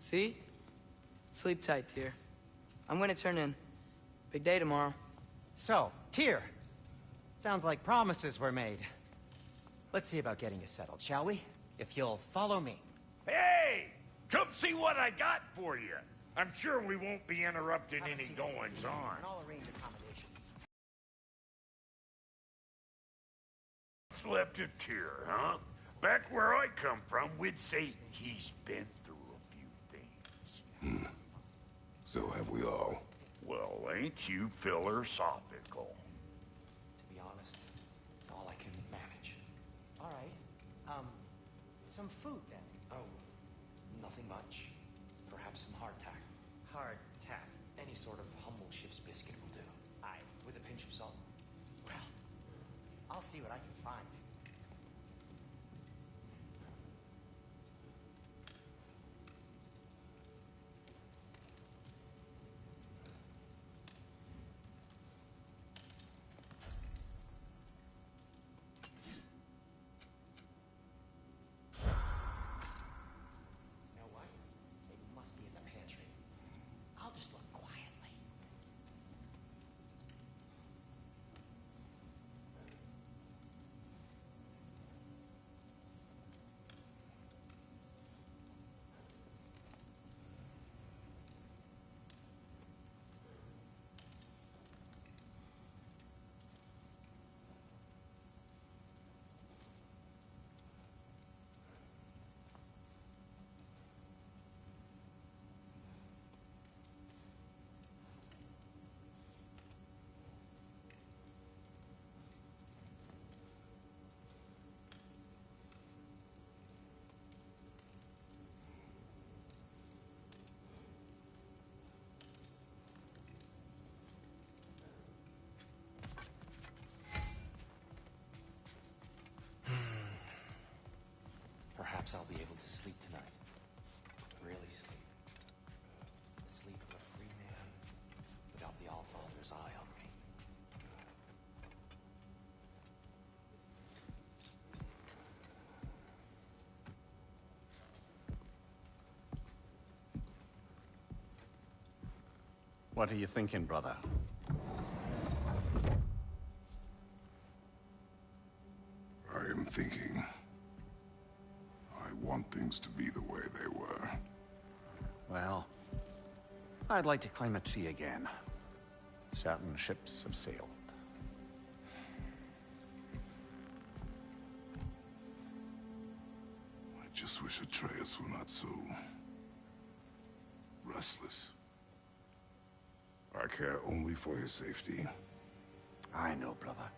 See? Sleep tight, Tyr. I'm gonna turn in. Big day tomorrow. So, Tyr. Sounds like promises were made. Let's see about getting you settled, shall we? If you'll follow me. Hey! Come see what I got for you. I'm sure we won't be interrupting any goings-on. And I'll arrange accommodations. What's left of Tyr, huh? Back where I come from, we'd say he's been through a few things. So have we all. Well, ain't you philosophical? To be honest, it's all I can manage. All right. Some food then. Oh, nothing much. Perhaps some hardtack. Hardtack. Any sort of humble ship's biscuit will do. Aye. With a pinch of salt. Well, I'll see what I can find. You know what? It must be in the pantry. I'll just look quietly. Perhaps I'll be able to sleep tonight. Really sleep. The sleep of a free man without the Allfather's eye on me. What are you thinking, brother? I am thinking. I want things to be the way they were. Well, I'd like to climb a tree again. Certain ships have sailed. I just wish Atreus were not so restless. I care only for his safety. I know, brother.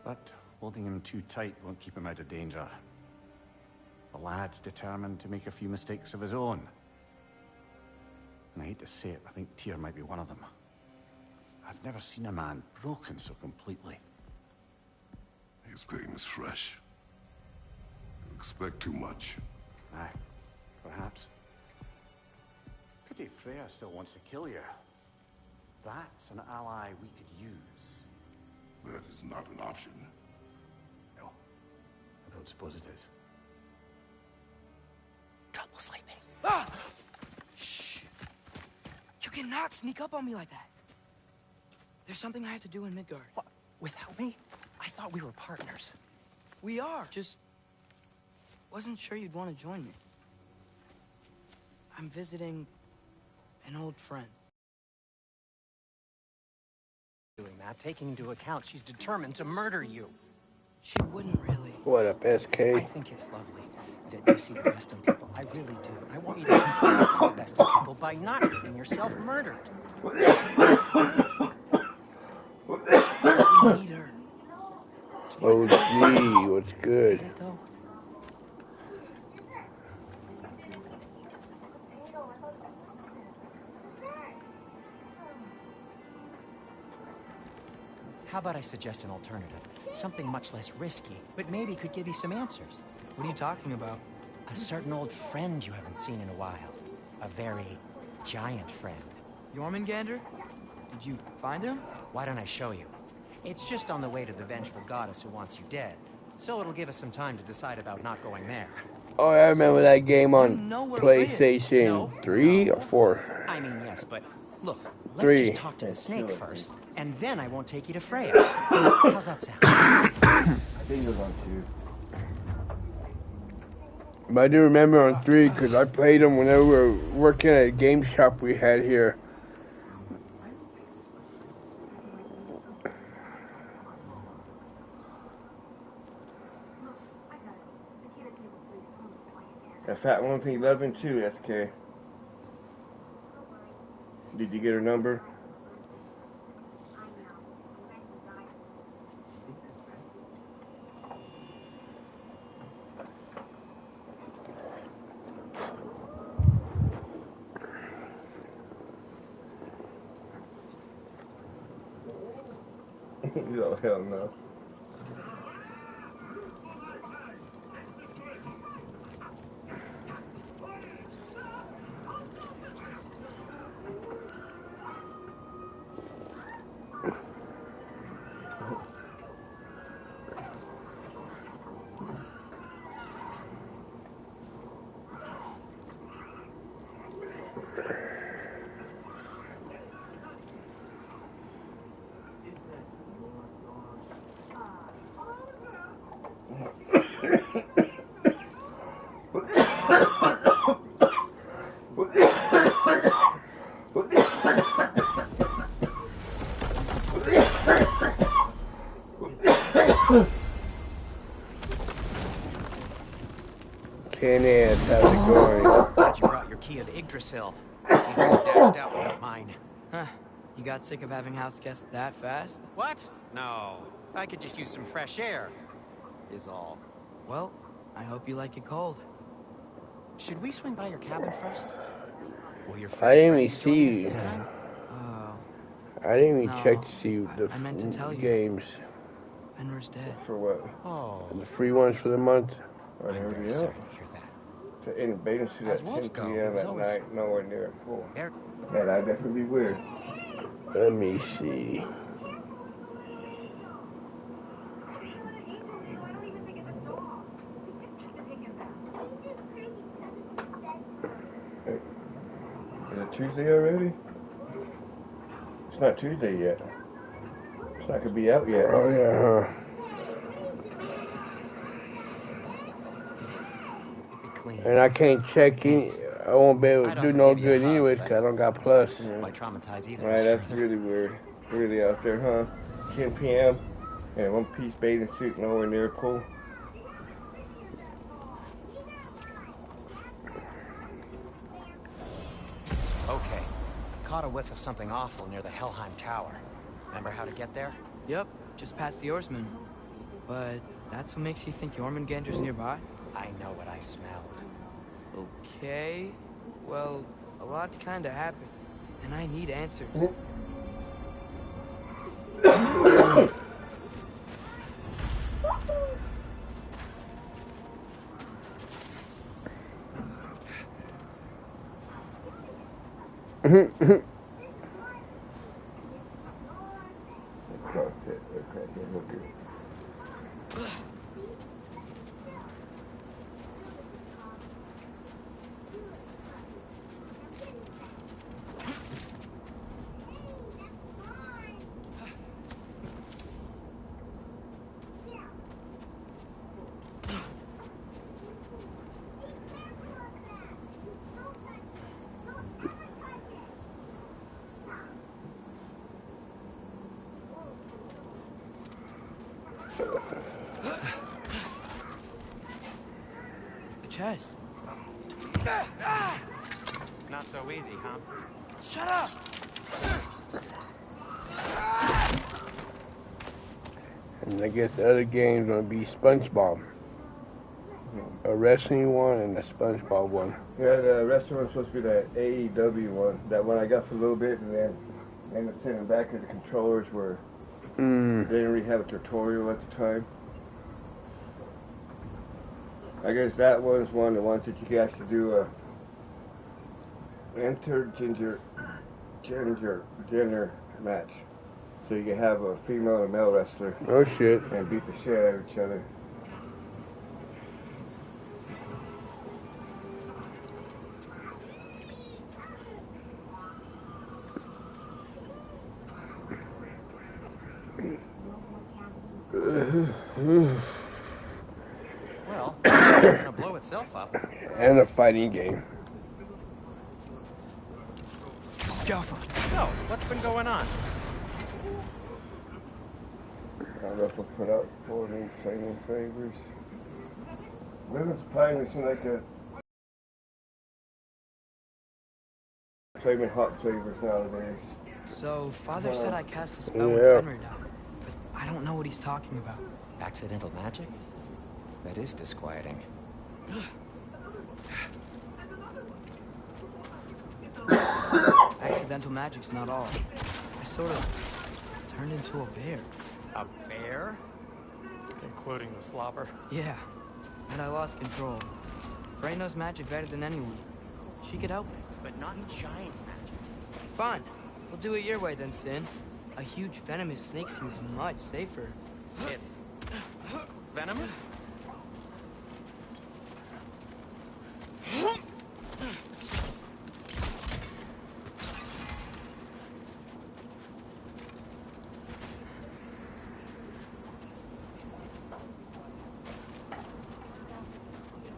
But holding him too tight won't keep him out of danger. The lad's determined to make a few mistakes of his own. And I hate to say it, I think Tyr might be one of them. I've never seen a man broken so completely. His pain is fresh. You expect too much. Aye, perhaps. Pity Freya still wants to kill you. That's an ally we could use. That is not an option. No, I don't suppose it is. Trouble sleeping. Ah! Shh! You cannot sneak up on me like that. There's something I have to do in Midgard. What? Without me? I thought we were partners. We are, just... wasn't sure you'd want to join me. I'm visiting an old friend. Doing that, taking into account she's determined to murder you. She wouldn't really. What up, SK? I think it's lovely that you see the best in people. I really do. I want you to continue to see the best in people by not getting yourself murdered. We need her. Oh, gee, what's good? Is it though? How about I suggest an alternative? Something much less risky, but maybe could give you some answers. What are you talking about? A certain old friend you haven't seen in a while. A very giant friend. Jormungandr? Did you find him? Why don't I show you? It's just on the way to the vengeful goddess who wants you dead. So it'll give us some time to decide about not going there. Oh, I remember that game I on know we're afraid. PlayStation No, 3 no. or 4. I mean, yes, but look, let's 3. just talk to the snake first, and then I won't take you to Freya. How's that sound? I think it was on 2. But I do remember on 3 because I played them whenever we were working at a game shop we had here. That fat one thing 11 too, SK. Did you get her number? Oh, hell no. Kenneth, how's it going? Glad you brought your key of Yggdrasil. Seems you dashed out without mine. Huh. You got sick of having house guests that fast? What? No. I could just use some fresh air, is all. Well, I hope you like it cold. Should we swing by your cabin first? Will your I didn't friend even be joining us see. this time? Oh, I didn't even No, check to see the I meant to tell you. games. Fenrir's dead. For what? Oh, The free ones for the month. Or I'm very everybody sorry else? to hear that. To in bathing suit As at wolves 10 go, p.m. it was at always- night, nowhere near full. Air- Yeah, that'd definitely be weird. Let me see. Is it Tuesday already? It's not Tuesday yet. It's not gonna be out yet. Oh yeah, huh? Be clean. And I can't check any. I won't be able I'd to do offer no to give you a good hug, anyways but- because I don't got plus. Might traumatize either of Right, us that's further. really weird. Really out there, huh? 10 p.m. and one-piece bathing suit nowhere near cool. Okay. Caught a whiff of something awful near the Helheim Tower. Remember how to get there? Yep, just past the oarsman. But that's what makes you think Jormungandr's nearby? I know what I smelled. Okay. Well, a lot's kinda happened. And I need answers. Across it. Okay, here, look at it. The chest. Not so easy, huh? Shut up! And I guess the other game's gonna be SpongeBob. A wrestling one and a SpongeBob one. Yeah, the restaurant was supposed to be that AEW one. That one I got for a little bit, and then ended up sitting back at the controllers where they didn't really have a tutorial at the time. I guess that one's one of the ones that you can actually do a gender match. So you can have a female and a male wrestler Oh shit. and beat the shit out of each other. gonna blow itself up. And a fighting game. Jaffa. So, what's been going on? Russell put out 40 saving favors. Women's playing seems like a saving hot savers nowadays. So, Father said I cast a spell when Yeah. Fenrir died, but I don't know what he's talking about. Accidental magic? That is disquieting. Accidental magic's not all. I sort of turned into a bear. A bear? Including the slobber. Yeah, and I lost control. Frey knows magic better than anyone. She could help me. But not giant magic. Fine. We'll do it your way then, Sin. A huge venomous snake seems much safer. It's venomous?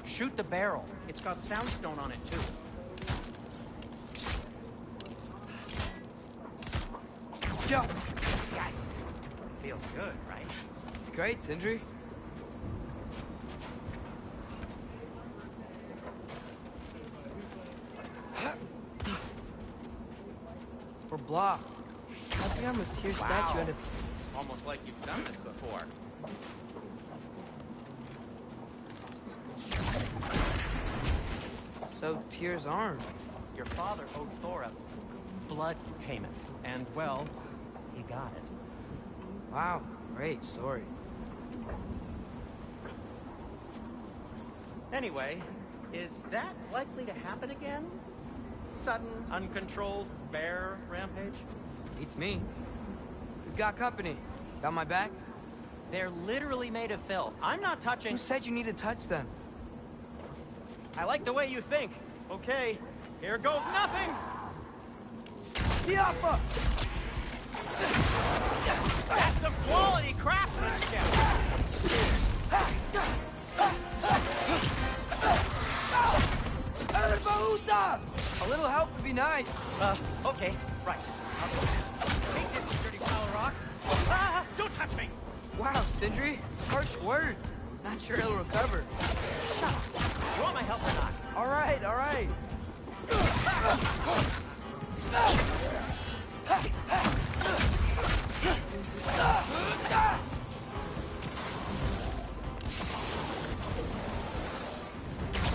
Shoot the barrel. It's got soundstone on it, too. Go! Yes! Feels good, right? It's great, Sindri. We're blocked. How'd the arm of Tyr's statue end up... Almost like you've done this before. So, Tyr's arm. Your father owed Thor a blood payment. And, well, he got it. Wow, great story. Anyway, is that likely to happen again? Sudden, uncontrolled bear rampage? Beats me. We've got company. Got my back? They're literally made of filth. I'm not touching... Who said you need to touch them? I like the way you think. Okay, here goes nothing! Jaffa! That's some quality craftsmanship! A little help would be nice. Okay, right. Take this, dirty pile of rocks. Ah, don't touch me! Wow, Sindri. Harsh words. Not sure he'll recover. You want my help or not? All right, all right.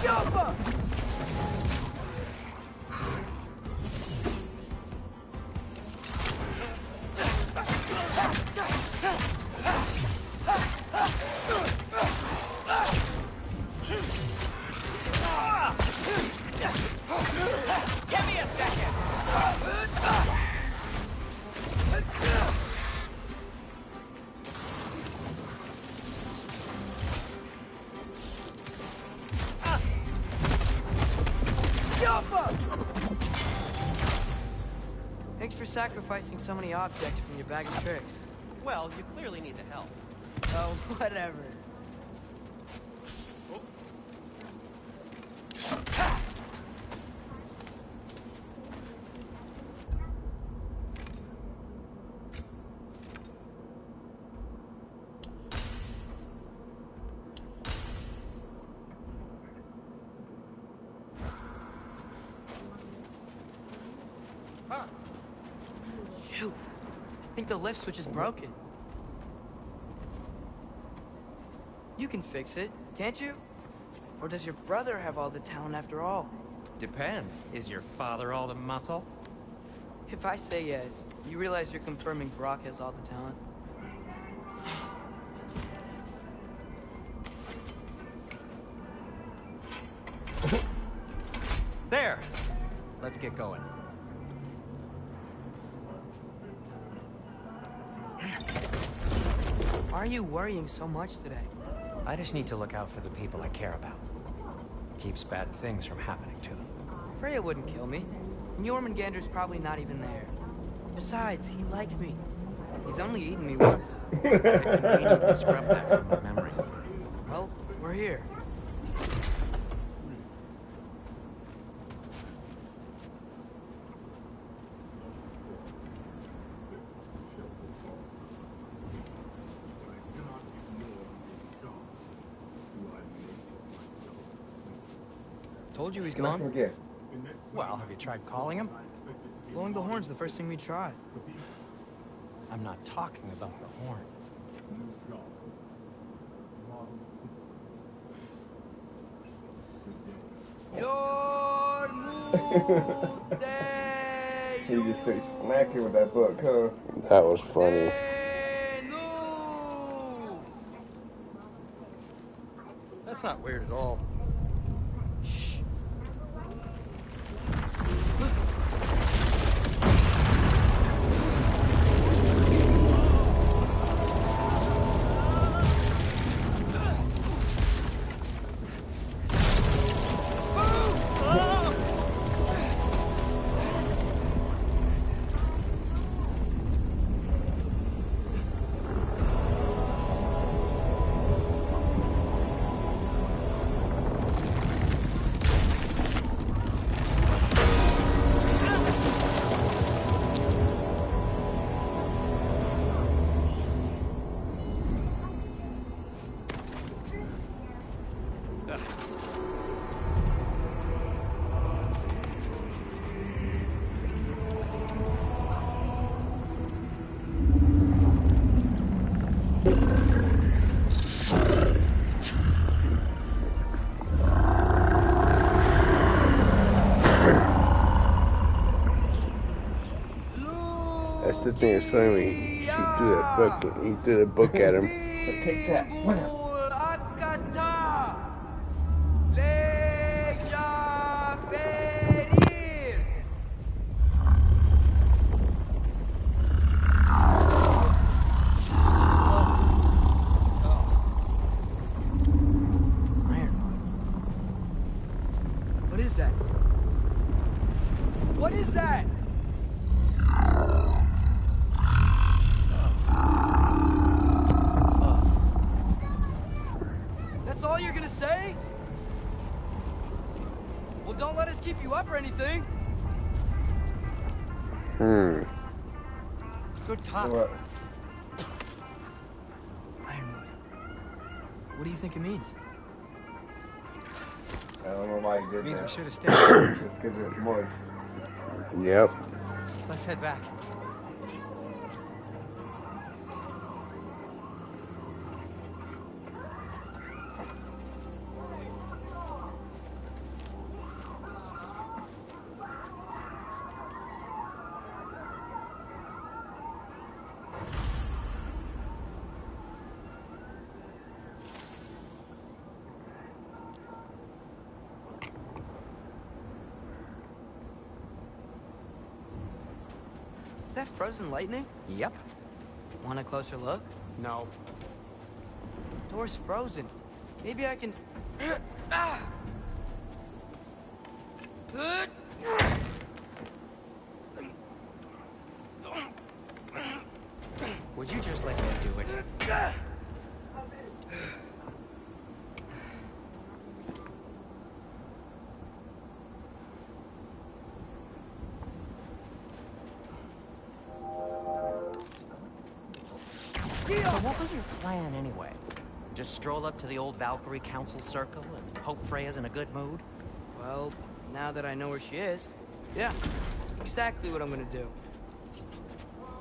Jump! Give me a second! Thanks for sacrificing so many objects from your bag of tricks. Well, you clearly need the help. Oh, whatever. Shoot. I think the lift switch is broken. You can fix it, can't you? Or does your brother have all the talent after all? Depends. Is your father all the muscle? If I say yes, you realize you're confirming Brock has all the talent? There! Let's get going. Why are you worrying so much today? I just need to look out for the people I care about. Keeps bad things from happening to them. Freya wouldn't kill me. And Jormungandr's probably not even there. Besides, he likes me. He's only eaten me once. I could conveniently scrub that from my memory. Well, we're here. Told you he's Come gone. again. Well, have you tried calling him? Blowing the horn's the first thing we tried. I'm not talking about the horn. He just started smacking with that book, huh? That was funny. That's not weird at all. Shh. That's the thing that's funny when she threw that book. He threw the book at him. Take that. What up? What is that? What is that? That's all you're gonna say? Well, don't let us keep you up or anything. Hmm. Good talk. What? Ironwood. What do you think it means? I don't know why he did Means we that. should have stayed here. Just because it's moist. Yep. Let's head back. Is that frozen lightning? Yep. Want a closer look? No. Door's frozen. Maybe I can... Ah! Would you just let me do it? So what was your plan anyway? Just stroll up to the old Valkyrie Council Circle and hope Freya's in a good mood? Well, now that I know where she is, yeah, exactly what I'm gonna do.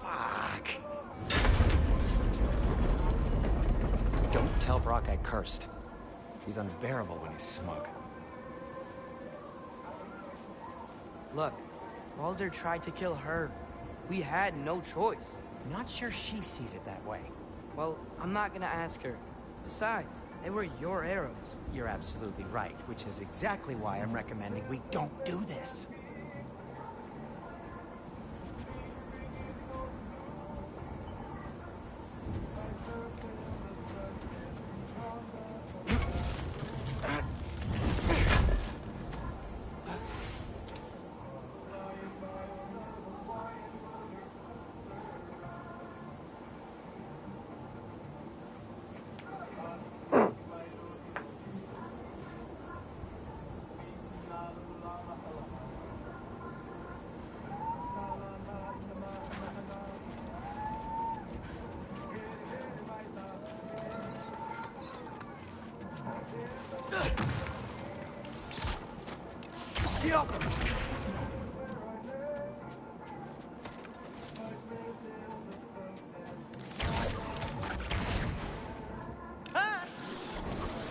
Fuck. Don't tell Brock I cursed. He's unbearable when he's smug. Look, Baldur tried to kill her. We had no choice. Not sure she sees it that way. Well, I'm not gonna ask her. Besides, they were your arrows. You're absolutely right, which is exactly why I'm recommending we don't do this.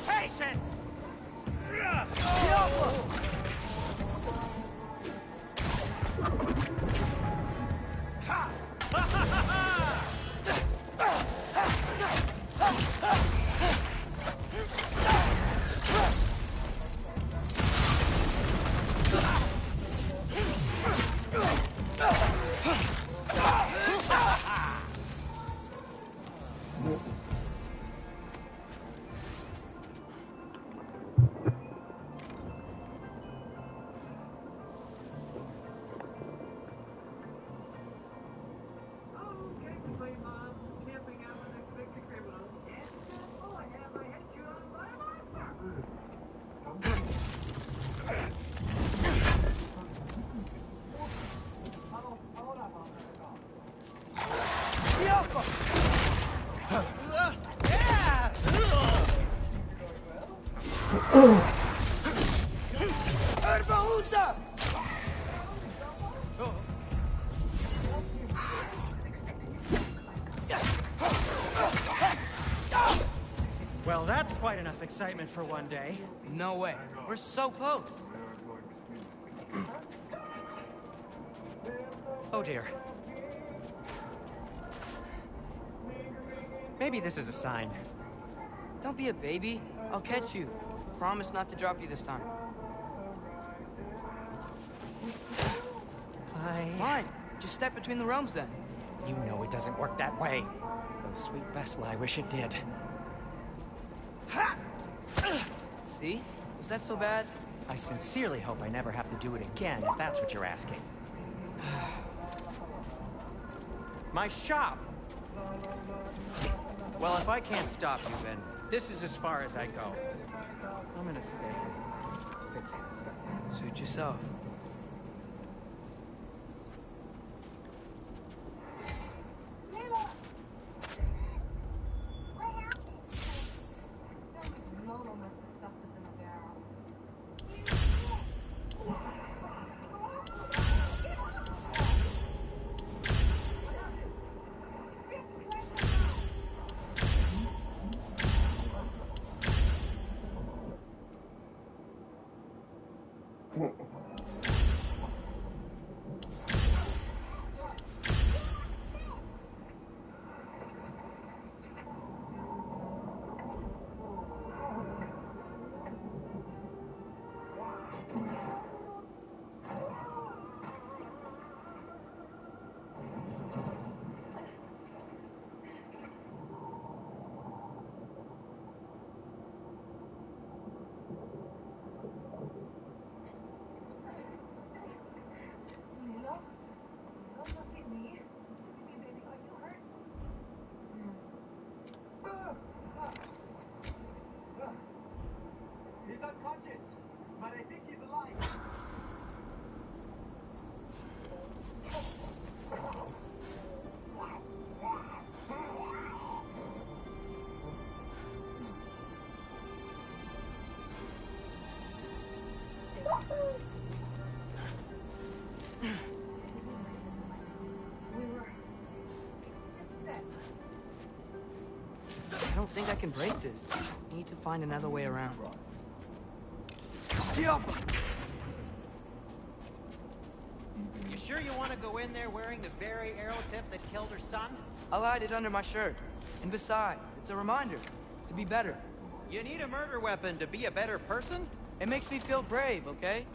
Patience! Well, that's quite enough excitement for one day. No way. We're so close. Oh dear. Maybe this is a sign. Don't be a baby. I'll catch you. Promise not to drop you this time. Fine. Just step between the realms then. You know it doesn't work that way. Though sweet Vesla, I wish it did. See? Was that so bad? I sincerely hope I never have to do it again, if that's what you're asking. My shop! Well, if I can't stop you, then this is as far as I go. I'm gonna stay and fix this. Suit yourself. He's unconscious, but I think he's alive. I don't think I can break this. I need to find another way around. You sure you want to go in there wearing the very arrow tip that killed her son? I'll hide it under my shirt. And besides, it's a reminder to be better. You need a murder weapon to be a better person? It makes me feel brave, okay?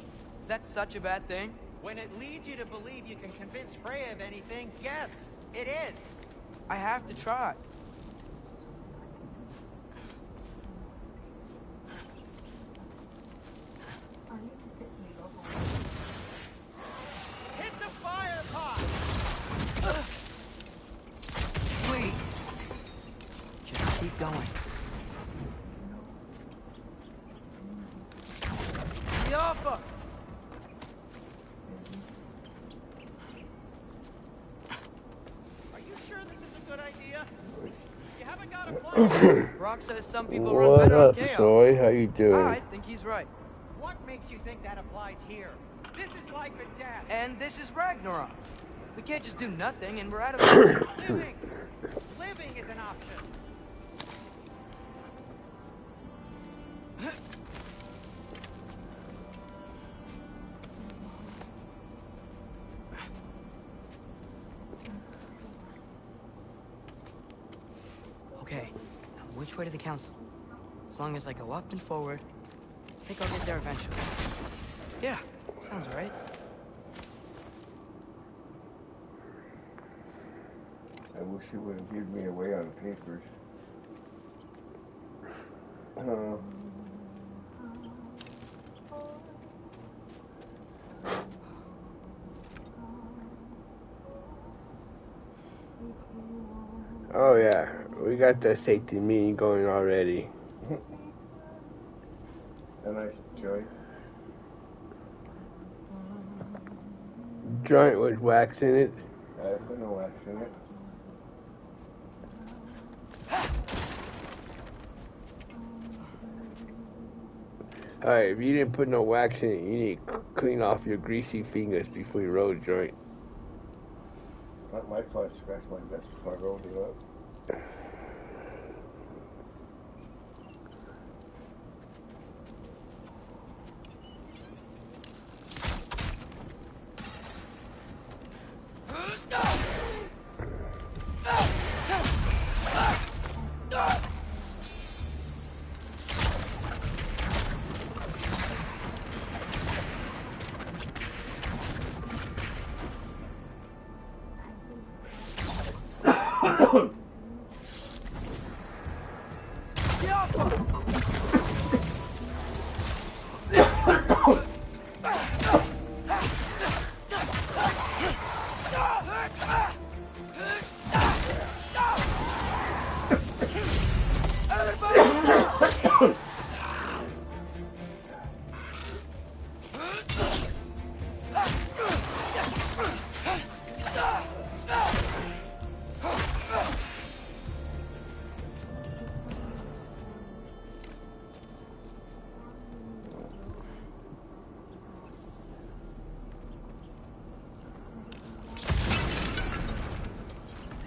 Is that such a bad thing? When it leads you to believe you can convince Freya of anything, yes, it is. I have to try. Hit the fire pot! Wait. Just keep going. Yoppa! Are you sure this is a good idea? You haven't got a plan? Rock says some people run What better on up, chaos. Soy? How you doing? I think he's right. What makes you think that applies here? This is life and death. And this is Ragnarok. We can't just do nothing, and we're out of options. Living is an option. Okay, now which way to the council? As long as I go up and forward, I think I'll get there eventually. Yeah, sounds right. I wish you wouldn't give me away on the papers. Oh yeah, we got the safety meeting going already. A nice joint. Joint with wax in it. I put no wax in it. Alright, if you didn't put no wax in it, you need to clean off your greasy fingers before you roll a joint. Not my fault. I scratched my desk before I rolled it up.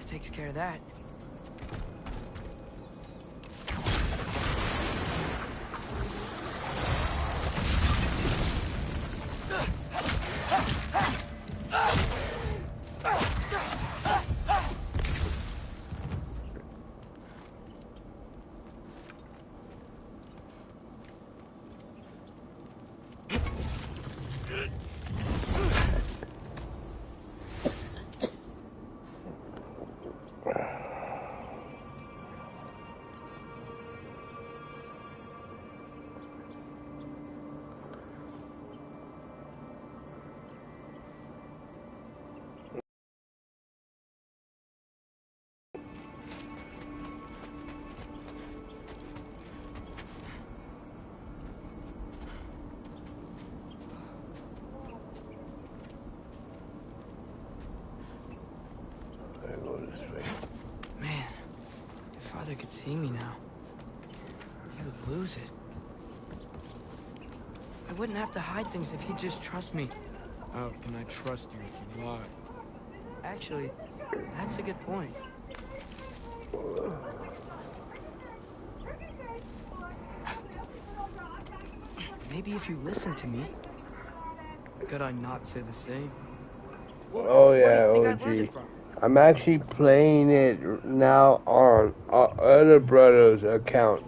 Takes care of that. Man, if Father could see me now, he would lose it. I wouldn't have to hide things if he'd just trust me. How can I trust you if you lie? Actually, that's a good point. Maybe if you listen to me. Could I not say the same? Oh yeah, Where do you think I learned OG. it from? I'm actually playing it now on other brother's account.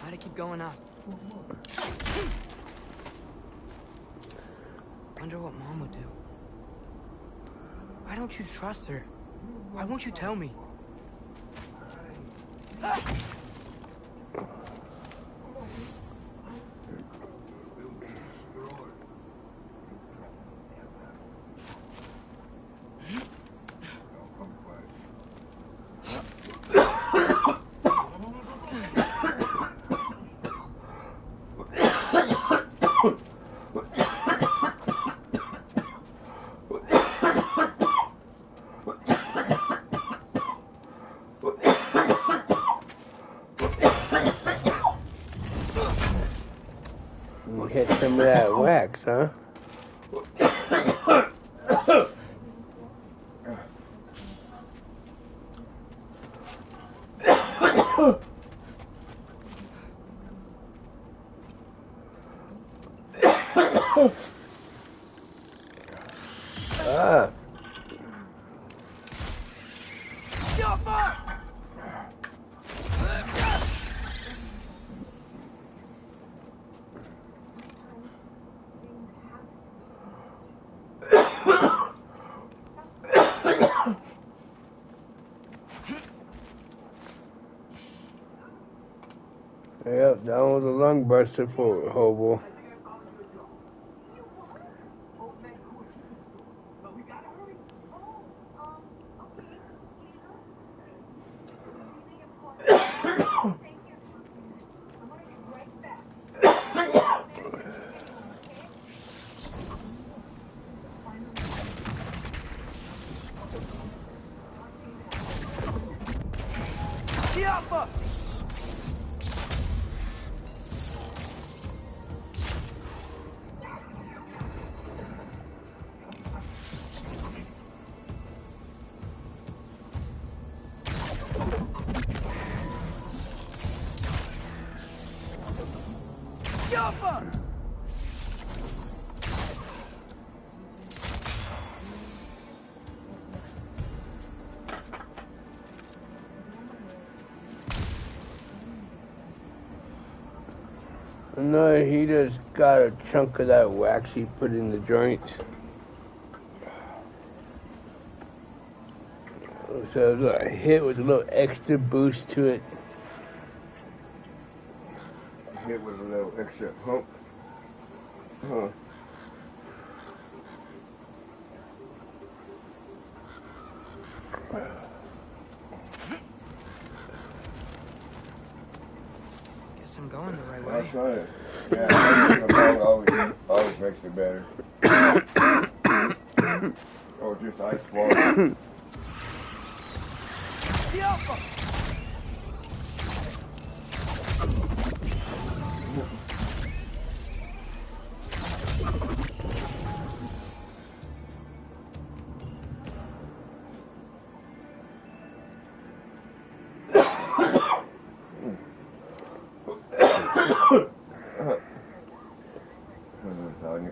Gotta keep going up. Wonder what Mom would do. Why don't you trust her? Why won't you tell me? Get some of that wax, huh? Ah. Yep, that was a lung buster for Hobo. No, he just got a chunk of that wax he put in the joints. So it was a hit with a little extra boost to it. Hit with a little extra hump. Huh. Guess I'm going the right way. That's right. Yeah, always makes it better. Or just ice water.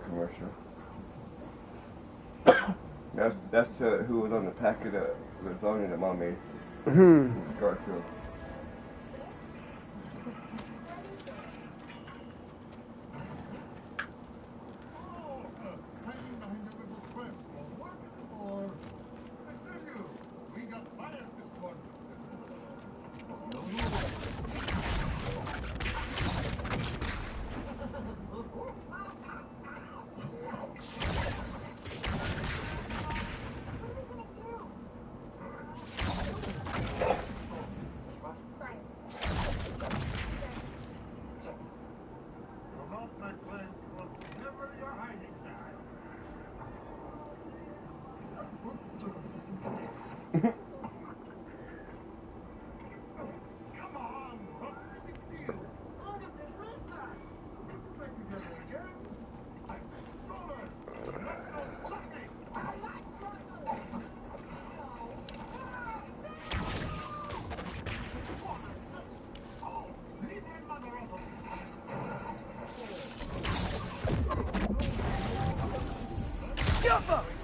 Commercial. That's who was on the packet of lasagna that Mom made. Garfield. Alpha!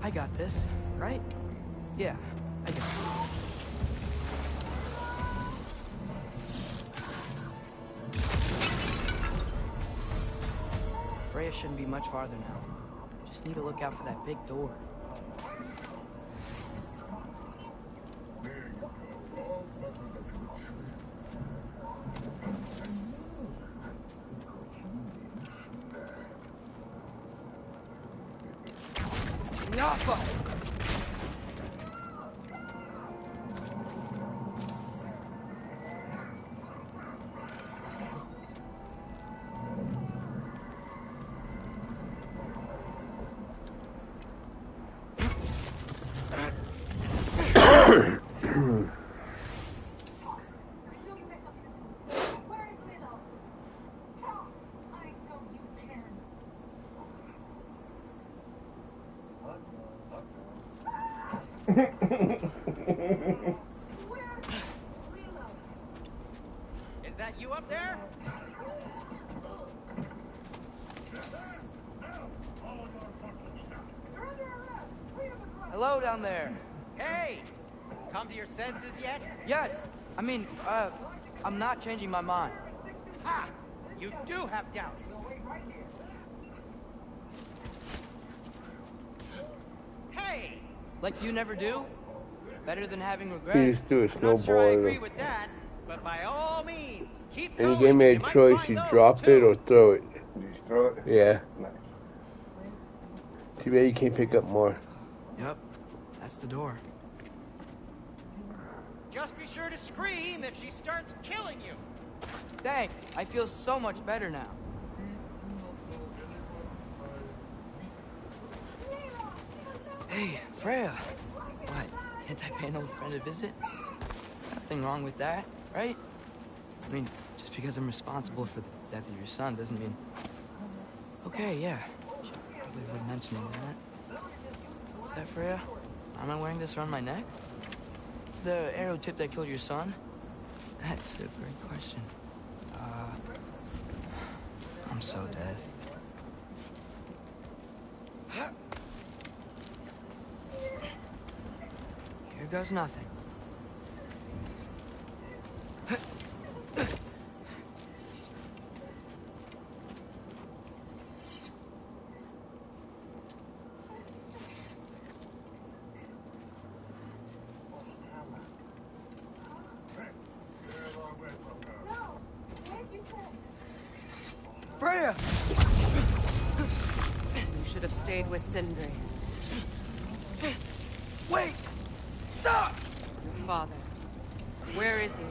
I got this, right? Yeah, I got it. Freya shouldn't be much farther now. Just need to look out for that big door. Is that you up there? Hello down there. Hey! Come to your senses yet? Yes. I mean, I'm not changing my mind. Ha! You do have doubts. Hey! Like you never do? Better than having You regrets. just do a I'm not sure I snowball. agree with that, but by all means, keep And you going. gave me a might choice, find you those, drop too. it or throw it. You just throw it? Yeah. Nice. Too bad you can't pick up more. Yep, that's the door. Just be sure to scream if she starts killing you. Thanks. I feel so much better now. Hey, Freya. What? Can't I pay an old friend a visit? Nothing wrong with that, right? I mean, just because I'm responsible for the death of your son doesn't mean... Okay, yeah. Should probably avoid mentioning that. Is that Freya? Am I wearing this around my neck? The arrow tip that killed your son? That's a great question. I'm so dead. Here goes nothing. Freya! You should have stayed with Sindri. Wait! Stop! Your father. Where is he?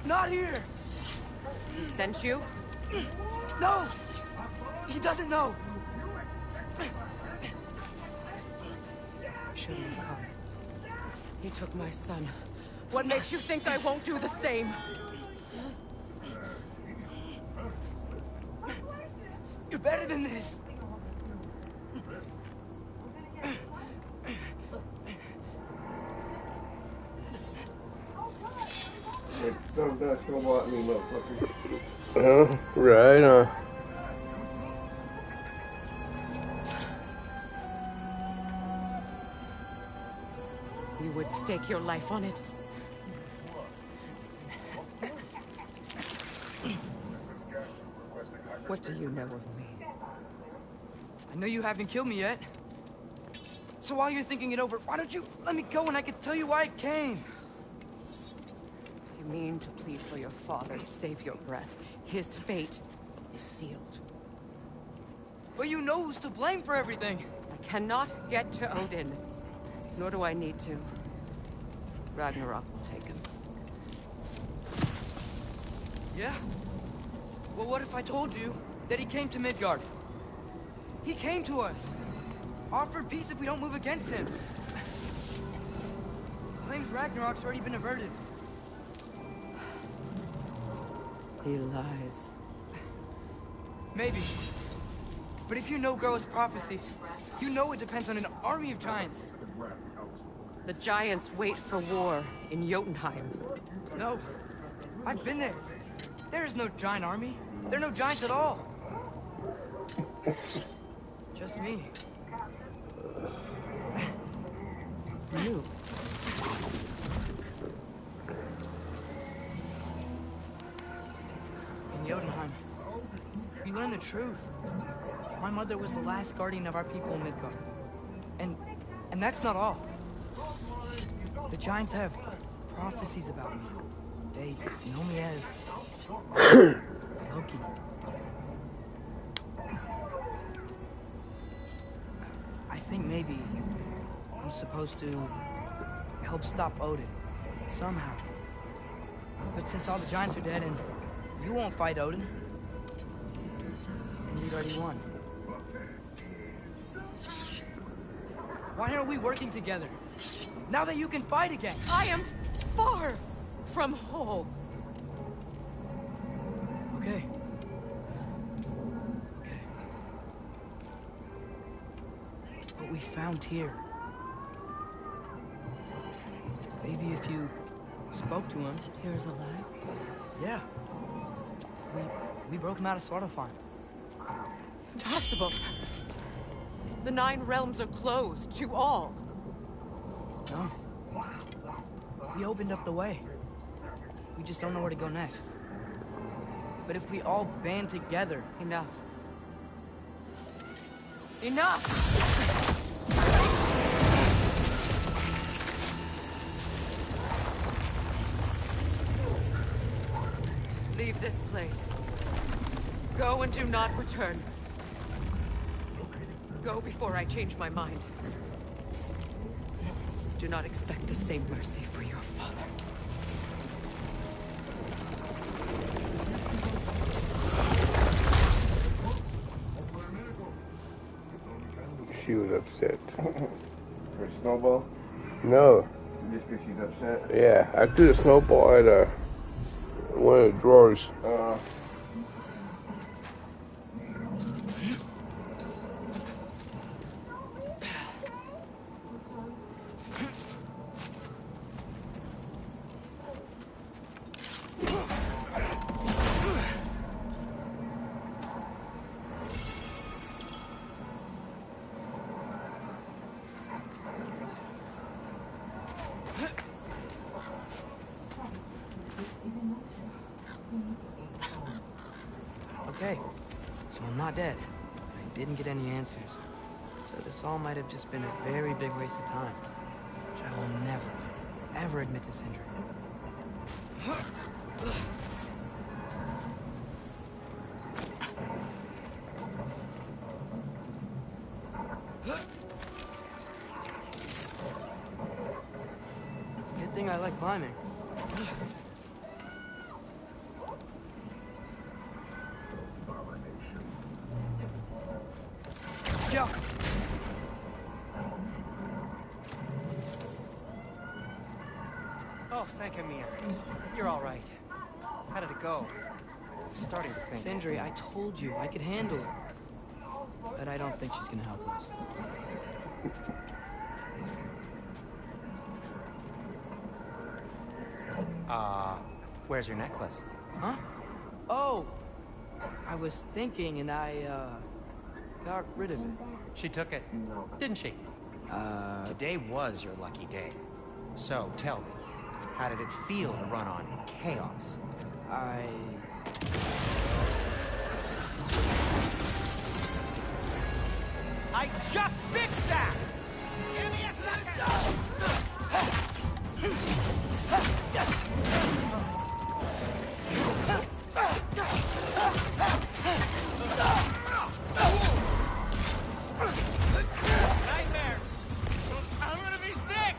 Not here! He sent you? No! He doesn't know! Shouldn't have come. He took my son. What makes you think I won't do the same? You're better than this! Don't snowball at me, motherfucker. Right. You would stake your life on it. What do you know of me? I know you haven't killed me yet. So while you're thinking it over, why don't you let me go and I can tell you why I came? You mean to plead for your father, save your breath. His fate is sealed. Well, you know who's to blame for everything. I cannot get to Odin. Nor do I need to. Ragnarok will take him. Yeah? Well, what if I told you that he came to Midgard? He came to us. Offered peace if we don't move against him. Claims Ragnarok's already been averted. He lies. Maybe. But if you know Groa's prophecy, you know it depends on an army of giants. The giants wait for war in Jotunheim. No. I've been there. There is no giant army. There are no giants at all. Just me. You. In Jotunheim, we learn the truth. My mother was the last guardian of our people in Midgard. And that's not all. The giants have prophecies about me. They know me as Loki. I think maybe I'm supposed to help stop Odin, somehow. But since all the giants are dead and you won't fight Odin, and you've already won. Why aren't we working together? Now that you can fight again! I am far from whole. Okay. What we found here. Maybe if you spoke to him. Tyr's alive? Yeah. We broke him out of Svartalfheim. Impossible. The 9 realms are closed to all. No. We opened up the way. We just don't know where to go next. But if we all band together... Enough. Enough! Leave this place. Go and do not return. Go before I change my mind. Do not expect the same mercy for your father. She was upset. For snowball? No. Just because she's upset? Yeah, I threw the snowball at one of the drawers. Okay, so I'm not dead. I didn't get any answers. So this all might have just been a very big waste of time, which I will never, ever admit to Sindri. It's a good thing I like climbing. Yeah. Oh, thank Amir. You're all right. How did it go? I'm starting to think. Sindri, I told you I could handle it. But I don't think she's gonna help us. Where's your necklace? Huh? Oh! I was thinking and I, got rid of it. She took it, didn't she? Today was your lucky day. So, tell me, how did it feel to run on chaos? I just fixed that! Give me a second! Nightmare! I'm gonna be sick!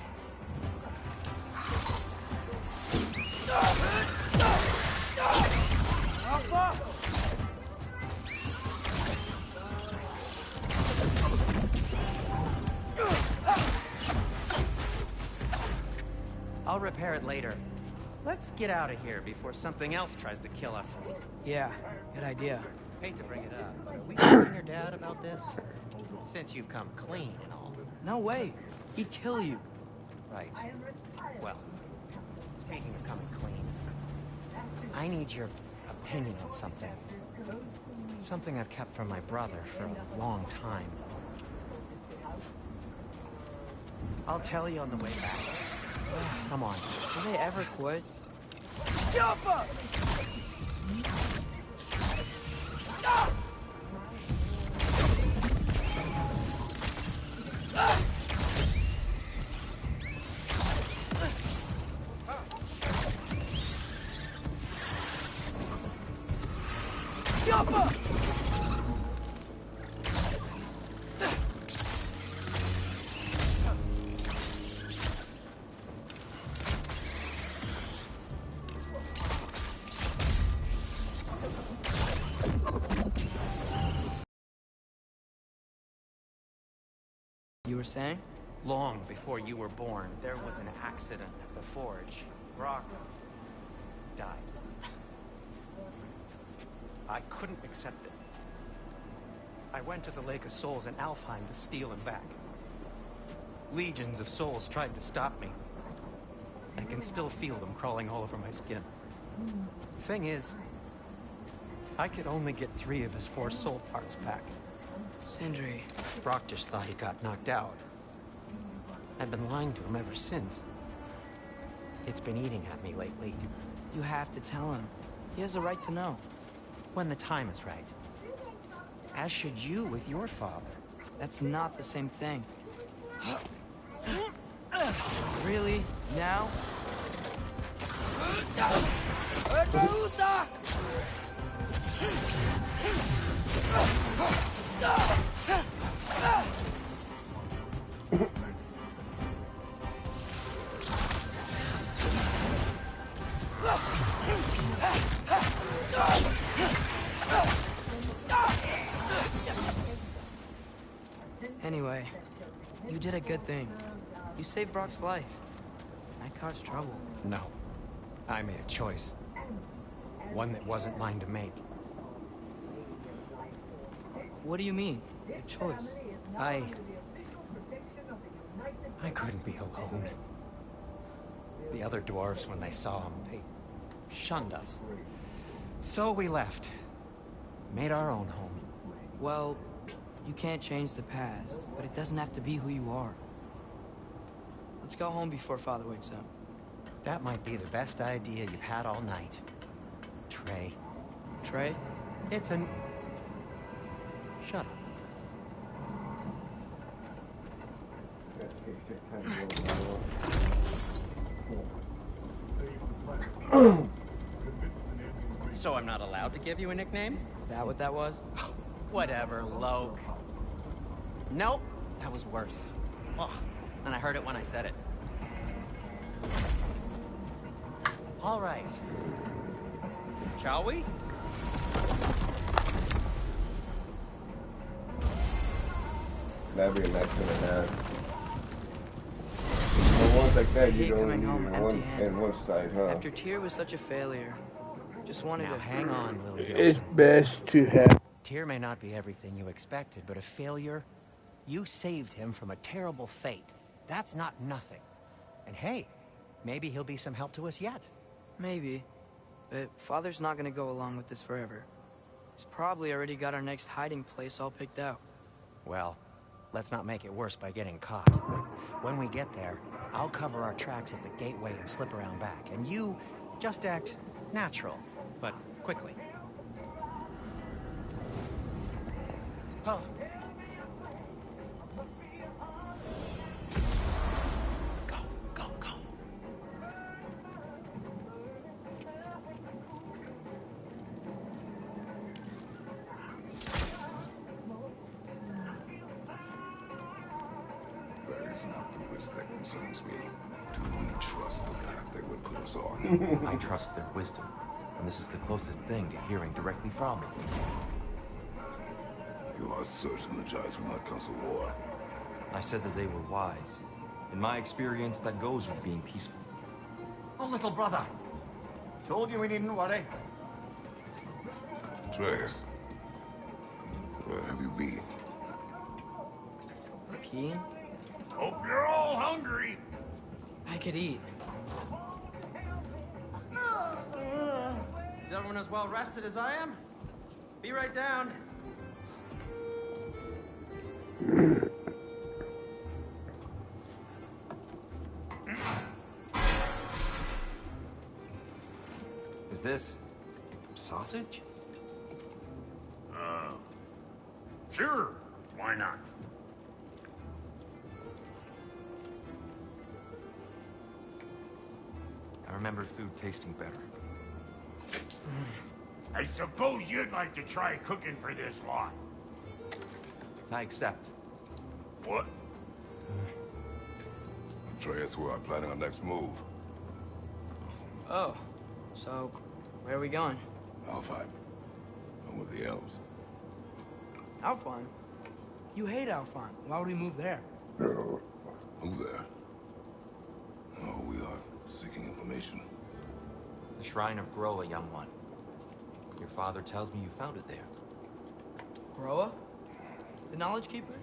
I'll repair it later. Let's get out of here before something else tries to kill us. yeah, good idea. Hate to bring it up, but are we telling your dad about this? Since you've come clean and all. No way. He'd kill you. Right. Well, speaking of coming clean, I need your opinion on something. Something I've kept from my brother for a long time. I'll tell you on the way back. Come on. Will they ever quit? You were saying? Long before you were born, there was an accident at the forge. Brock died. I couldn't accept it. I went to the Lake of Souls in Alfheim to steal him back. Legions of souls tried to stop me. I can still feel them crawling all over my skin. Thing is, I could only get 3 of his 4 soul parts back. Sindri. Brock just thought he got knocked out. I've been lying to him ever since. It's been eating at me lately. You have to tell him. He has a right to know. When the time is right. As should you with your father. That's not the same thing. Really? Now? Anyway, you did a good thing. You saved Brock's life. I caused trouble. No. I made a choice. One that wasn't mine to make. What do you mean? A choice? I couldn't be alone. The other dwarves, when they saw him, they shunned us. So we left. Made our own home. Well, you can't change the past, but it doesn't have to be who you are. Let's go home before Father wakes up. That might be the best idea you've had all night. Trey. Trey? It's an... Shut up. So I'm not allowed to give you a nickname? Is that what that was? Whatever, Loke. Nope, that was worse. Oh, and I heard it when I said it. All right. Shall we? That'd be a nice one to have. For ones like that, you don't need one side, huh? After Tyr was such a failure, just wanted Now to... hang on, little It's Gilton. best to have. Tyr may not be everything you expected, but a failure? You saved him from a terrible fate. That's not nothing. And hey, maybe he'll be some help to us yet. Maybe. But Father's not gonna go along with this forever. He's probably already got our next hiding place all picked out. Well, let's not make it worse by getting caught. When we get there, I'll cover our tracks at the gateway and slip around back. And you just act natural, but quickly. Oh. Go, go, go. That is not the risk that concerns me. Do we trust the path they would put us on? I trust their wisdom, and this is the closest thing to hearing directly from them. You are certain the Giants will not counsel war? I said that they were wise. In my experience, that goes with being peaceful. Oh, little brother. Told you we needn't worry. Atreus, where have you been? Keen? Hope you're all hungry. I could eat. Is everyone as well rested as I am? Be right down. Is this sausage? Sure, why not? I remember food tasting better. I suppose you'd like to try cooking for this lot. I accept. What? Atreus, we are planning our next move. Oh, so where are we going? Alfheim. Home with the elves. Alfheim? You hate Alfheim. Why would we move there? Move there. Oh, we are seeking information. The Shrine of Groa, young one. Your father tells me you found it there. Groa? The Knowledge Keeper?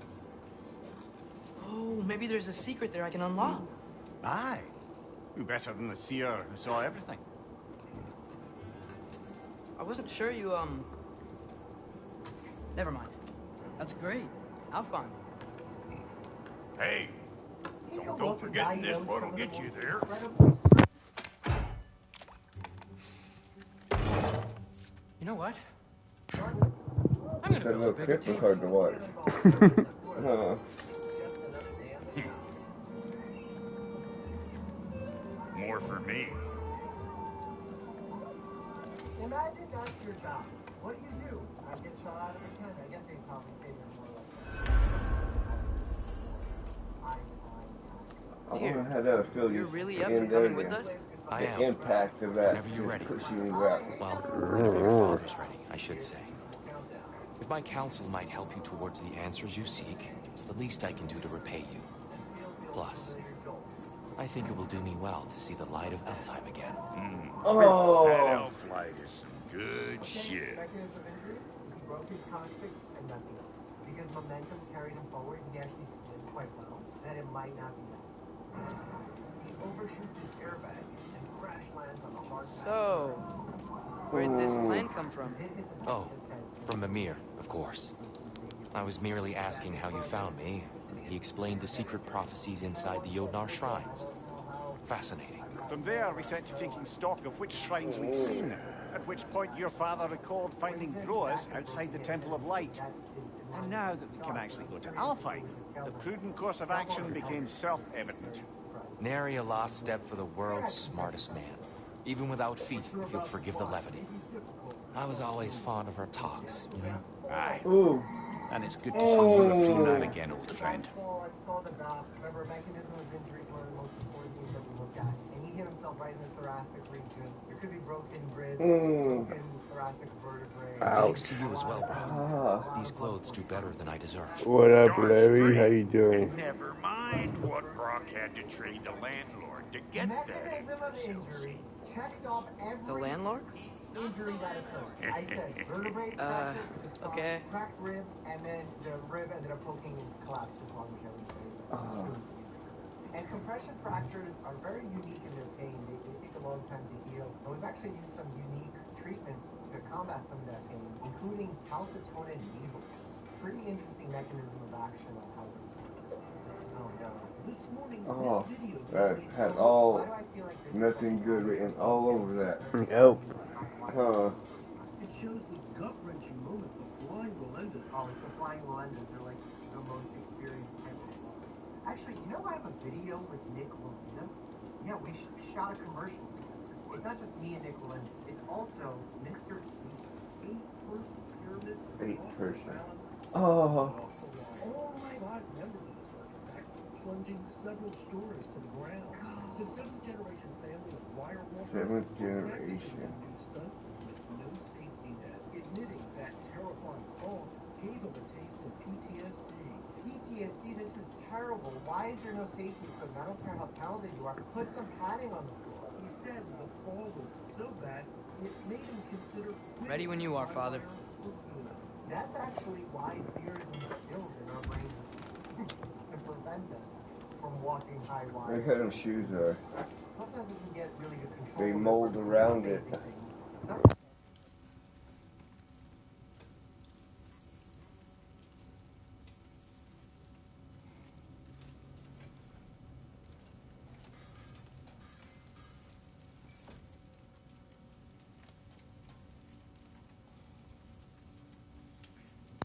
Oh, maybe there's a secret there I can unlock. Aye. Who better than the seer who saw everything? I wasn't sure you, Never mind. That's great. Alfheim. Hey, don't forget this one'll get you there. You know what? I'm gonna build a bigger table. That hard to watch. More for me. Imagine that's your job. What do? I get shot out of a cannon. I guess they probably say they're more like... I wonder how that would feel. You're just really up in for there coming with again. us? I The am. impact of that Whenever you're just ready. pushing you out. Well, whenever your father's ready, I should say. If my counsel might help you towards the answers you seek, it's the least I can do to repay you. Plus, I think it will do me well to see the light of Elfheim again. Oh. That elf light is some good shit. Broke his conflicts and nothing else. Because momentum carried him forward, he actually slid quite well. That it might not be that. He overshoots his airbag and crash lands on the hard So, where'd this plan come from? Oh, from Mimir, of course. I was merely asking how you found me. He explained the secret prophecies inside the Yodnar shrines. Fascinating. From there, we set to taking stock of which shrines we'd seen, at which point your father recalled finding growers outside the Temple of Light. And now that we can actually go to Alfheim, the prudent course of action became self-evident. Nary a lost step for the world's smartest man. Even without feet, if you'll forgive the levity. I was always fond of our talks, you know? Aye. Ooh. And it's good to see you a free man again, old friend. Remember, mechanism of injury is one of the most important things that we look at. And he hit himself right in the thoracic region. There could be broken ribs, broken thoracic vertebrae. Thanks to you as well, bro. These clothes do better than I deserve. What up, Larry? How you doing? Never mind what Brock had to trade the landlord to get that Mechanism of injury checked off every The landlord? injury that occurred. I said vertebrae fractured, okay. cracked rib, and then the rib ended up poking and collapsed upon Kelly's face. And compression fractures are very unique in their pain. They take a long time to heal. And we've actually used some unique treatments to combat some of that pain, including calcitonin needles. Pretty interesting mechanism of action on how this works. This morning, Oh, that had all nothing good written all over that. Nope. Huh. It shows the gut-wrenching moment the flying Rolendas. Oh, it's the flying Rolendas. They're like the most experienced types of flyers. Actually, you know I have a video with Nick Lolita? Yeah, we shot a commercial together. It's not just me and Nick Lolita. It's also Mr. T. 8-person pyramid. 8-person. Oh. All my life members of this artifact plunging several stories to the ground. The 7th-generation family of wire walkers. 7th generation. No safety net, admitting that terrifying fall gave him a taste of PTSD. PTSD, this is terrible. Why is there no safety equipment? I don't care how talented you are. Put some padding on the floor. He said the fall was so bad, it made him consider... Ready when you are, Father. That's actually why fear is instilled in our brains to prevent us from walking high wire. Look how them shoes are. Sometimes we can get really good control. They mold around it.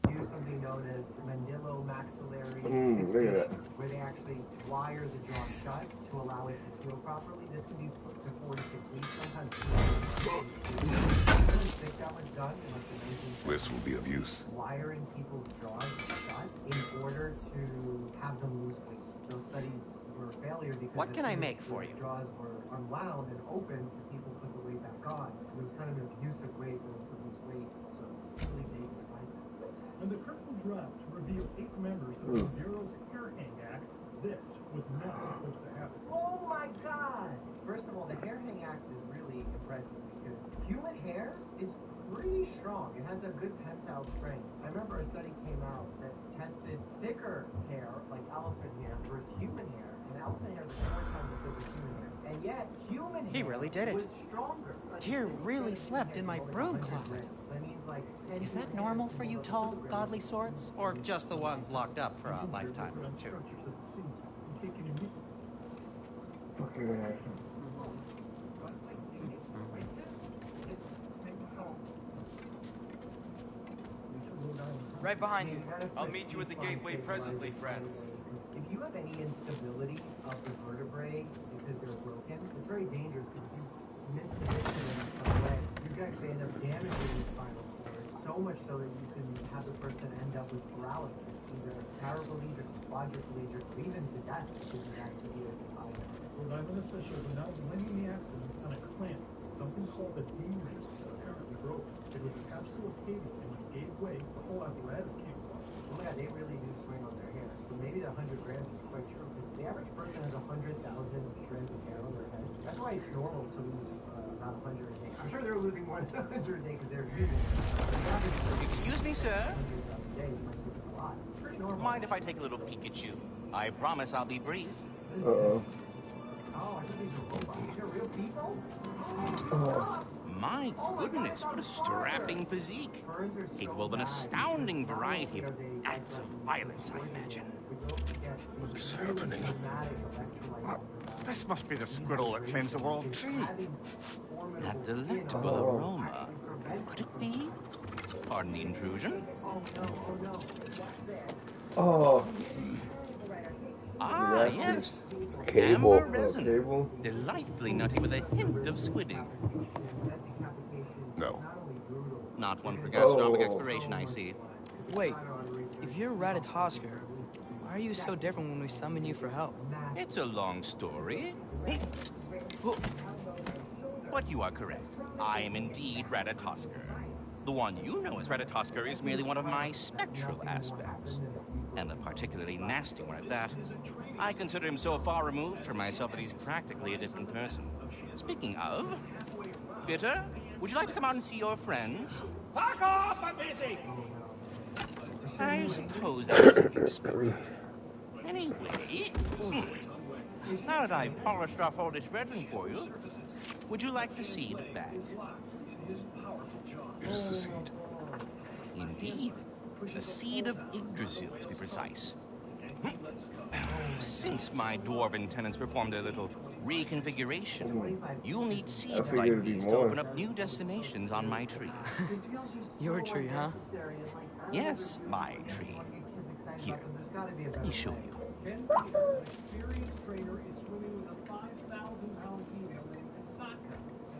Use something known as mandibulomaxillary Look at that. where they actually wire the jaw shut to allow it to heal properly. This can be up to 4 to 6 weeks, sometimes 2 months. That was done in like the 1970s. This will be of use. Wiring people's jaws shut in order to have them lose weight. Those studies were a failure because What can I make for you? Jaws were unwound and open, and people put the weight back on. It was kind of an abusive way for them to lose weight. So really dangerous. When the curtain dropped to reveal 8 members of the Bureau's Hair Hang Act, this was not supposed to happen. Oh my God! First of all, the Hair Hang Act is really impressive because human hair is pretty strong. It has a good tensile strength. I remember a study came out that tested thicker hair, like elephant hair, versus human hair. And elephant hair is 4 times as thick as human hair. And yet, human He hair really did it. was stronger. Tyr really slept in my broom closet. Is that normal for you tall, godly sorts? Or just the ones locked up for a lifetime or two? Right behind you. I'll meet you at the gateway presently, friends. If you have any instability of the vertebrae because they're broken, it's very dangerous because if you misposition them away, you can actually end up damaging the spinal cord so So much so that you can have the person end up with paralysis, either paraplegic, quadriplegic, or even to death because of that severe desire. Rhode Island officials are now blaming the accident on a clamp, something called a D-ring that apparently broke. It was attached to a cable and when it gave way, the whole apparatus came apart. Oh yeah, they really do swing on their hair. So maybe the 100 grams is quite true. Because the average person has 100,000 strands of hair on their head. That's why it's normal to lose about 100 a day. I'm sure they're losing more than 100 a day because they're using it. Excuse me, sir. Mind if I take a little peek at you? I promise I'll be brief. Oh, I think these are robots. They're real people? My goodness, what a strapping physique. Capable of an astounding variety of acts of violence, I imagine. What is happening? This must be the squirrel that tends the world tree. That delectable aroma. Could it be? Pardon the intrusion. Oh. Ah, yes. Cable. Amber resin. Delightfully nutty with a hint of squidding. No. Not one for gastronomic exploration, I see. Wait, if you're Ratatosker, why are you so different when we summon you for help? It's a long story. But you are correct. I am indeed Ratatosker. The one you know as Ratatosker is merely one of my spectral aspects. And a particularly nasty one at that. I consider him so far removed from myself that he's practically a different person. Speaking of, Bitter, would you like to come out and see your friends? Fuck off! I'm busy! I suppose that was to be expected. Anyway, now that I've polished off all this resin for you, would you like the seed back? It is the seed. Indeed. A seed of Yggdrasil, to be precise. Since my dwarven tenants performed a little reconfiguration, you'll need seeds like these to open up new destinations on my tree. Your tree, huh? Yes, my tree. Here, let me show you. An experienced trainer is swimming with a 5,000-pound female named Kasaka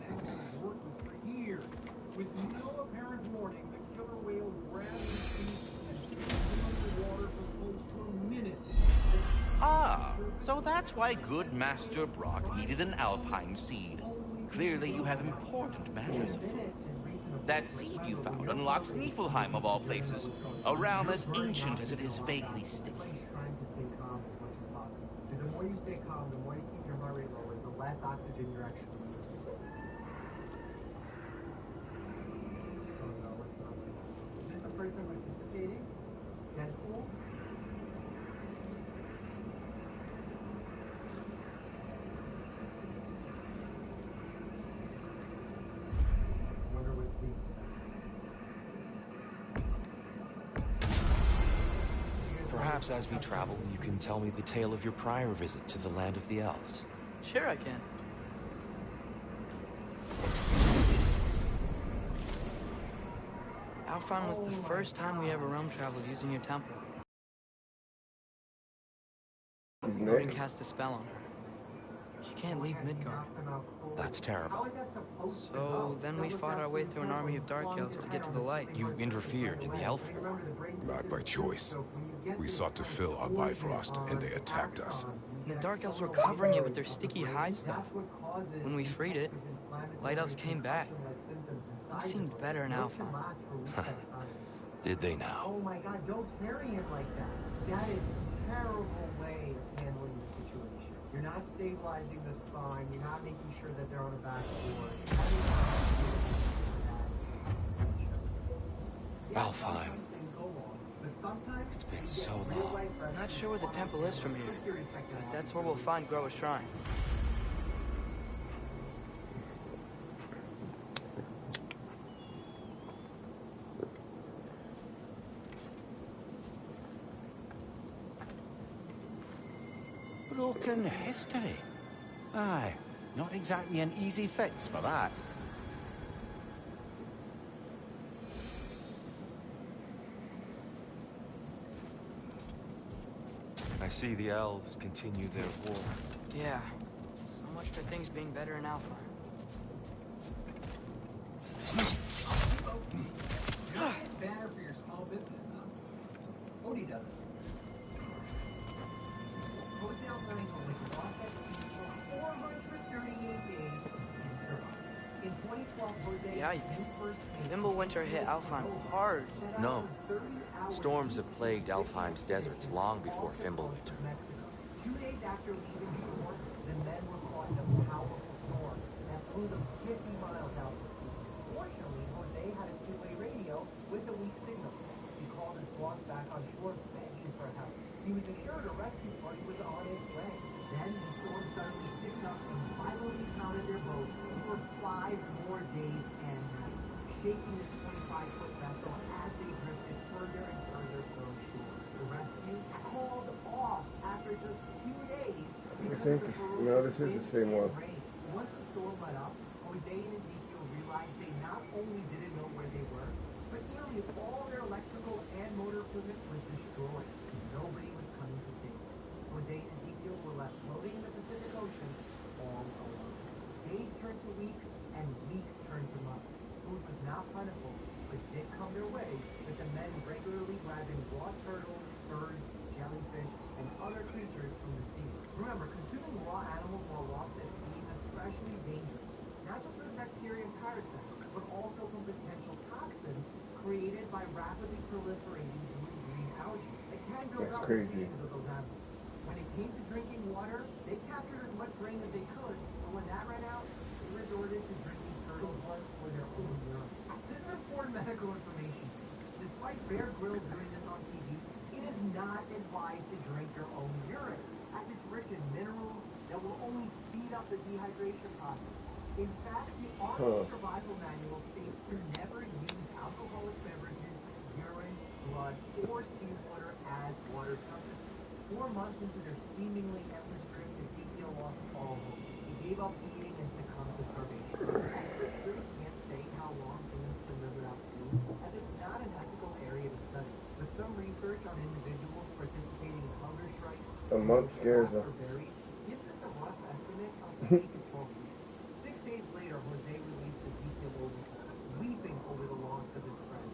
and has been working for years. With no apparent warning, the killer whale grabs his feet and stays underwater for close to a minute. Ah, so that's why good Master Brock needed an Alpine seed. Clearly you have important matters afoot. That seed you found unlocks Niflheim of all places, a realm as ancient as it is vaguely sticky. Trying to stay calm as much as possible. Because the more you stay calm, the more you keep your heart rate lower, the less oxygen you're actually using. Oh no, what's not good? Is this a person participating? Deadpool? Wonder what Zeke said. Perhaps as we travel, you can tell me the tale of your prior visit to the land of the elves. Sure I can. Alphon was the first time we ever realm traveled using your temple. Odin cast a spell on her. She can't leave Midgard. That's terrible. So then we fought our way through an army of dark elves to get to the light. You interfered in the elf war. Not by choice. We sought to fill our Bifrost, and they attacked us. And the dark elves were covering it with their sticky hive stuff. When we freed it, light elves came back. They seemed better in Alphon. Did they now? Oh my god, don't carry him like that. That is a terrible way of handling the situation. You're not stabilizing the spine, you're not making sure that they're on a backboard. Alfheim. It's been so long. I'm not sure where the temple is from here, but that's where we'll find Groa's shrine. Broken history. Aye, not exactly an easy fix for that. I see the elves continue their war. Yeah, so much for things being better in Alphon. Yikes. Winter hit Alfheim hard. No. Storms have plagued Alfheim's deserts long before Fimbulwinter. 2 days after leaving shore, the men were caught in a powerful storm that blew them 50 miles out to sea. Fortunately, Jose had a two-way radio with a weak signal. He called his boss back on shore begging for help. He was assured a rescue party was on its way. Then the storm suddenly picked up and violently pounded their boat for 5 more days and nights, shaking this 25-foot vessel as they drifted further and further from shore. The rescue called off after just 2 days because of the No, this is the same one. rain. Once the storm let up, Jose and Ezekiel realized they not only didn't know where they were, but nearly all their electrical and motor equipment was destroyed. Nobody was coming to save them. Jose and Ezekiel were left floating in the Pacific Ocean all alone. Days turned to weeks, and weeks turned to months. Food was not plentiful, but did come their way, with the men regularly grabbing raw turtles, birds, jellyfish, and other creatures from the sea. Remember, consuming raw animals while lost at sea is especially dangerous, not just from bacteria and parasites, but also from potential toxins created by rapidly proliferating blue-green algae. It can build up the species of those animals. When it came to drinking water, they captured as much rain as they could, but when that ran out, they resorted to drinking turtle blood for their own urine. This is important medical information. Despite Bear Grylls doing this on TV, it is not advised to drink your own urine, as it's rich in minerals that will only speed up the dehydration process. In fact, the Army Survival Manual states to never use alcoholic beverages, urine, blood, or seawater as water substances. 4 months into their seemingly endless trip, Ezekiel lost all hope. He gave up eating and succumbed to starvation. Experts really can't say how long humans can live without food, as it's not an ethical area to study. But some research on individuals participating in hunger strikes a month scares them. gives us a rough estimate of 8 to 12 weeks. 6 days later, Jose released Ezekiel over, weeping over the loss of his friend.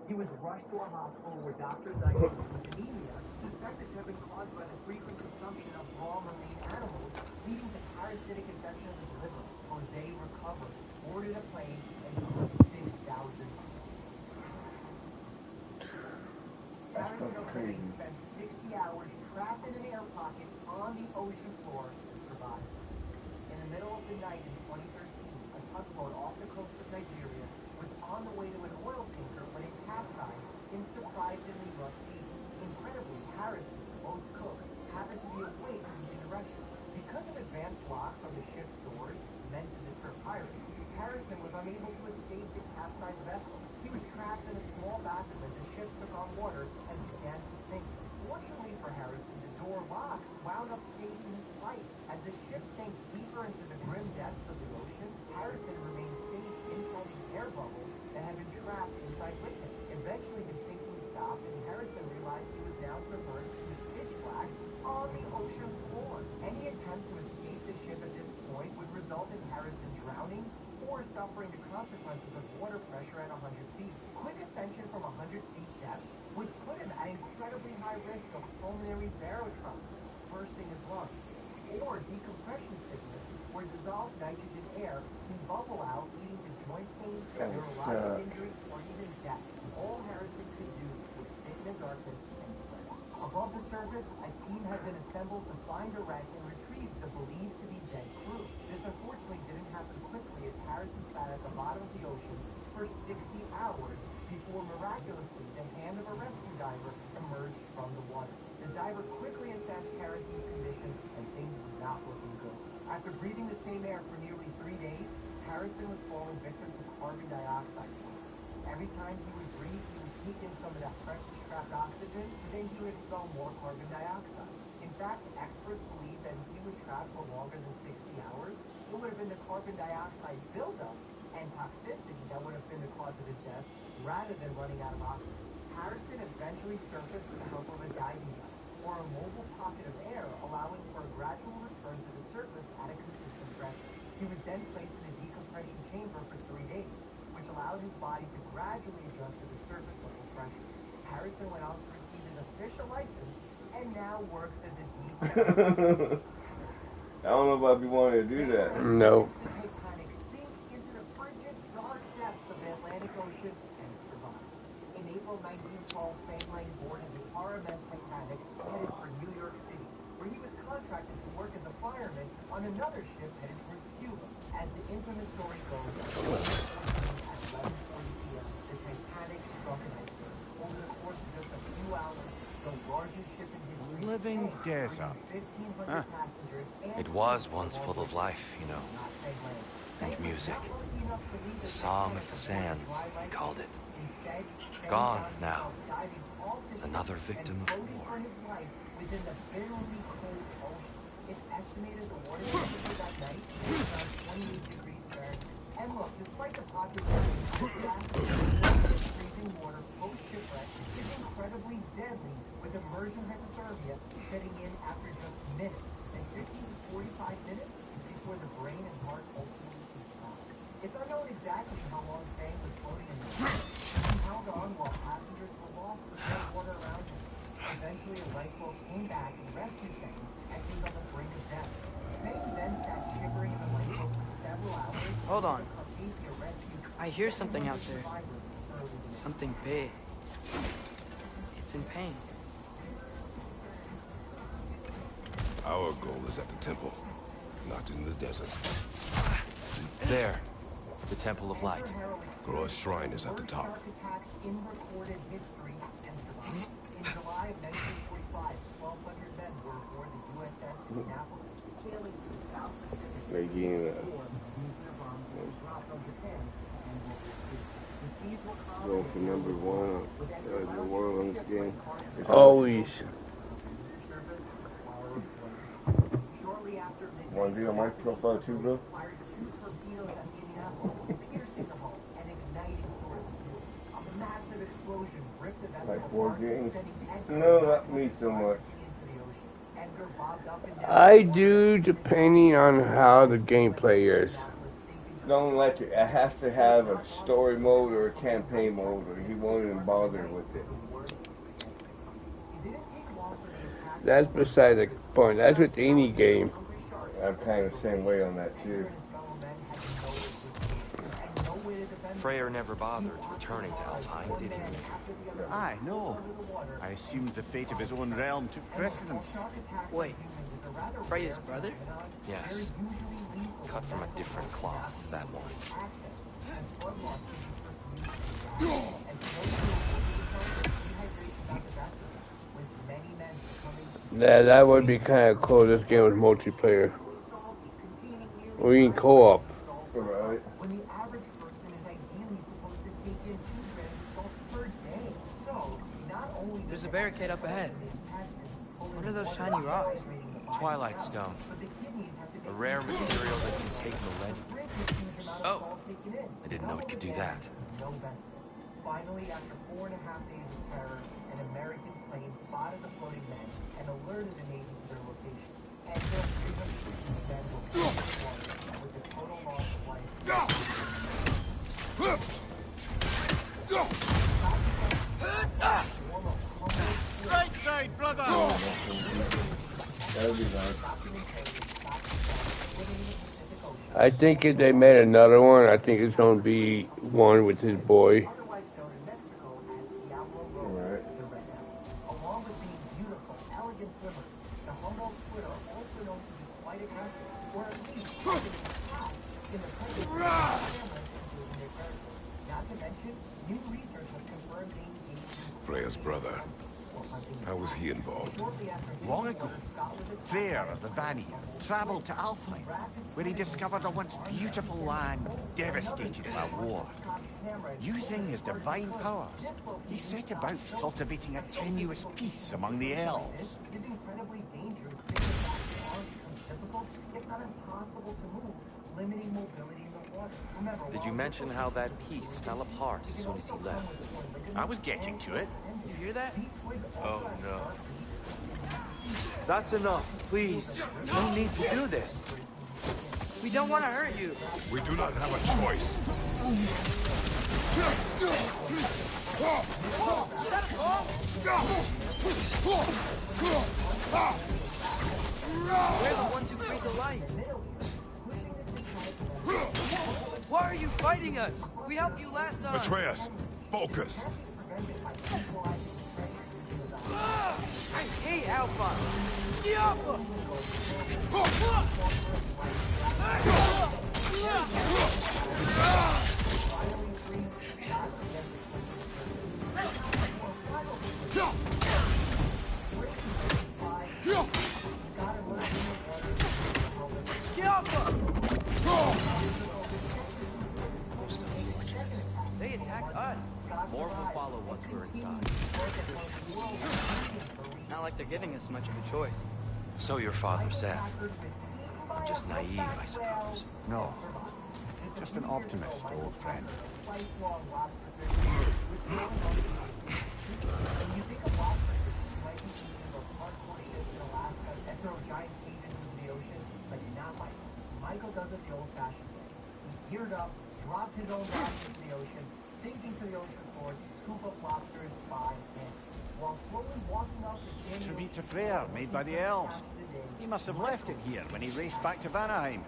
He was rushed to a hospital where doctors diagnosed with anemia, suspected to have been caused by the frequent consumption of raw marine animals, leading to parasitic infection of his liver. Jose recovered, boarded a plane, and flew 6,000 miles. Harrison O'Connor spent 60 hours trapped in an air pocket on the ocean floor to survive. In the middle of the night in 2013, a tugboat off the coast of Nigeria was on the way to an oil tanker when it capsized in surprisingly rough seas. Incredibly, Harrison, the boat's cook, happened to be awake using the restroom. Because of advanced locks on the ship's doors meant to deter pirates, Harrison was unable to escape the capsized vessel. He was trapped in a small bathroom as the ship took on water and began to sink. Fortunately for Harrison, the door locks wound up saving his life. As the ship sank deeper into the grim depths of the ocean, Harrison remained safe inside an air bubble that had been trapped inside with him. Eventually, the sinking stopped, and Harrison realized he was now submerged in the pitch black on the ocean floor. Any attempt to escape the ship at this point would result in Harrison drowning or suffering the consequences of water pressure at 100 feet. Quick ascension from 100 feet depth would put him at incredibly high risk of pulmonary barotrauma, bursting his lungs, or decompression sickness, where dissolved nitrogen air can bubble out, leading to joint pain, neurologic injury, or even death. All Harrison could do was sit in the darkness and pray. Above the surface, a team had been assembled to find a wreck and retrieve the believed to be dead crew. This unfortunately didn't happen quickly, as Harrison sat at the bottom of the ocean for 60 hours before miraculously the hand of a rescue diver emerged from the water. The diver quickly assessed Harrison's condition, and things were not looking good. After breathing the same air for nearly 3 days, Harrison was falling victim to carbon dioxide. Every time he would breathe, he would take in some of that precious trapped oxygen, and then he would expel more carbon dioxide. In fact, experts believe that if he was trapped for longer than 60 hours, it would have been the carbon dioxide buildup and toxicity that would have been the cause of his death, rather than running out of oxygen. Harrison eventually surfaced with the help of a diving bell, or a a mobile pocket of air, allowing for a gradual return to the surface at a consistent pressure. He was then placed in a decompression chamber for 3 days, which allowed his body to gradually adjust to the surface level pressure. Harrison went on to receive his official license and now works as a deep I don't know if I'd be wanting to do that. No. The Titanic sink into the frigid, dark depths of the Atlantic Ocean and survive. In April 1912, Fainlane boarded the RMS Titanic headed for New York City, where he was contracted to work as a fireman on another ship headed towards Cuba. As the infamous story goes, at 11:40 p.m., the Titanic struck an iceberg. Over the course of just a few hours, the largest ship in history, Living desert. 1,500 passengers and It was once full of life, you know, and music. The Song of the Sands, he called it. Gone now. Another victim of war. within the bitterly cold ocean. It's estimated the water temperature that night was around 28 degrees Fahrenheit. And look, despite the popularity of freezing water post-shipwreck is incredibly deadly, with immersion hypothermia setting in after just minutes, and 15 to 45 minutes before the brain and heart ultimately stop. It's unknown exactly how long Fang was floating in the water. He held on while passengers were lost in the water around him. Eventually, a lifeboat came back and rescued Fang as he was on the brink of death. Fang then sat shivering in the lifeboat for several hours. Hold on. I hear something out there. Something big. It's in pain. Our goal is at the temple, not in the desert. There. The Temple of Light. Groa's shrine is at the top. In recorded history and survival. In July of 1945, 1,200 men were aboard the USS Indianapolis, sailing through the South Pacific. Making go for number one in the world on this game. Always. Want to do on my profile too, bro? Like board games? No, not me so much. I do, depending on how the gameplay is. Don't like it. It has to have a story mode or a campaign mode, or he won't even bother with it. That's beside the point. That's with any game. I'm kind of the same way on that too. Freyr never bothered returning to Alfheim, did he? Aye, no. I assumed the fate of his own realm took precedence. Wait, Freya's brother? Yes. Cut from a different cloth, that one. Yeah, that would be kind of cool. This game was multiplayer. Or you can co-op. Right. There's a barricade up ahead. What are those shiny rocks? Twilight Stone. A rare material that can take millennia. Oh! I didn't know it could do that. Finally, after 4.5 days of terror, an American plane spotted the floating men and alerted the Navy to their location. And still 360 men were killed in the water, with a total loss of life. Right side, brother! That would be nice. I think if they made another one, I think it's going to be one with his boy. Alright. Along with being beautiful, elegant swimmers, the Humboldt squid are also known to be quite aggressive, or at least in the presence of their character. Not to mention, new research has confirmed they engage in Freya's brother. How was he involved? Long ago, Freyr of the Vanir travelled to Alfheim, where he discovered a once beautiful land devastated by war. Using his divine powers, he set about cultivating a tenuous peace among the elves. It is incredibly dangerous because the arms become difficult, if not impossible to move, limiting mobility in the water. Remember, Did you mention how that piece fell apart as soon as he left? I was getting to it. You hear that? Oh no. That's enough, please. No need to do this. We don't want to hurt you. We do not have a choice. We're the ones who freed the light. Why are you fighting us? We helped you last time. Atreus, focus. I hate Alpha. They attacked us. More will follow once we're inside. Not like they're giving us much of a choice. So your father said. I'm just naive, I suppose. No. Just an optimist, old friend. Michael does it the old-fashioned way. He geared up, dropped his own body into the ocean, sinking to the ocean floor to scoop up lobsters by hand. While slowly walking up the Tribute to Freyr, made by the elves. He must have left it here when he raced back to Vanaheim.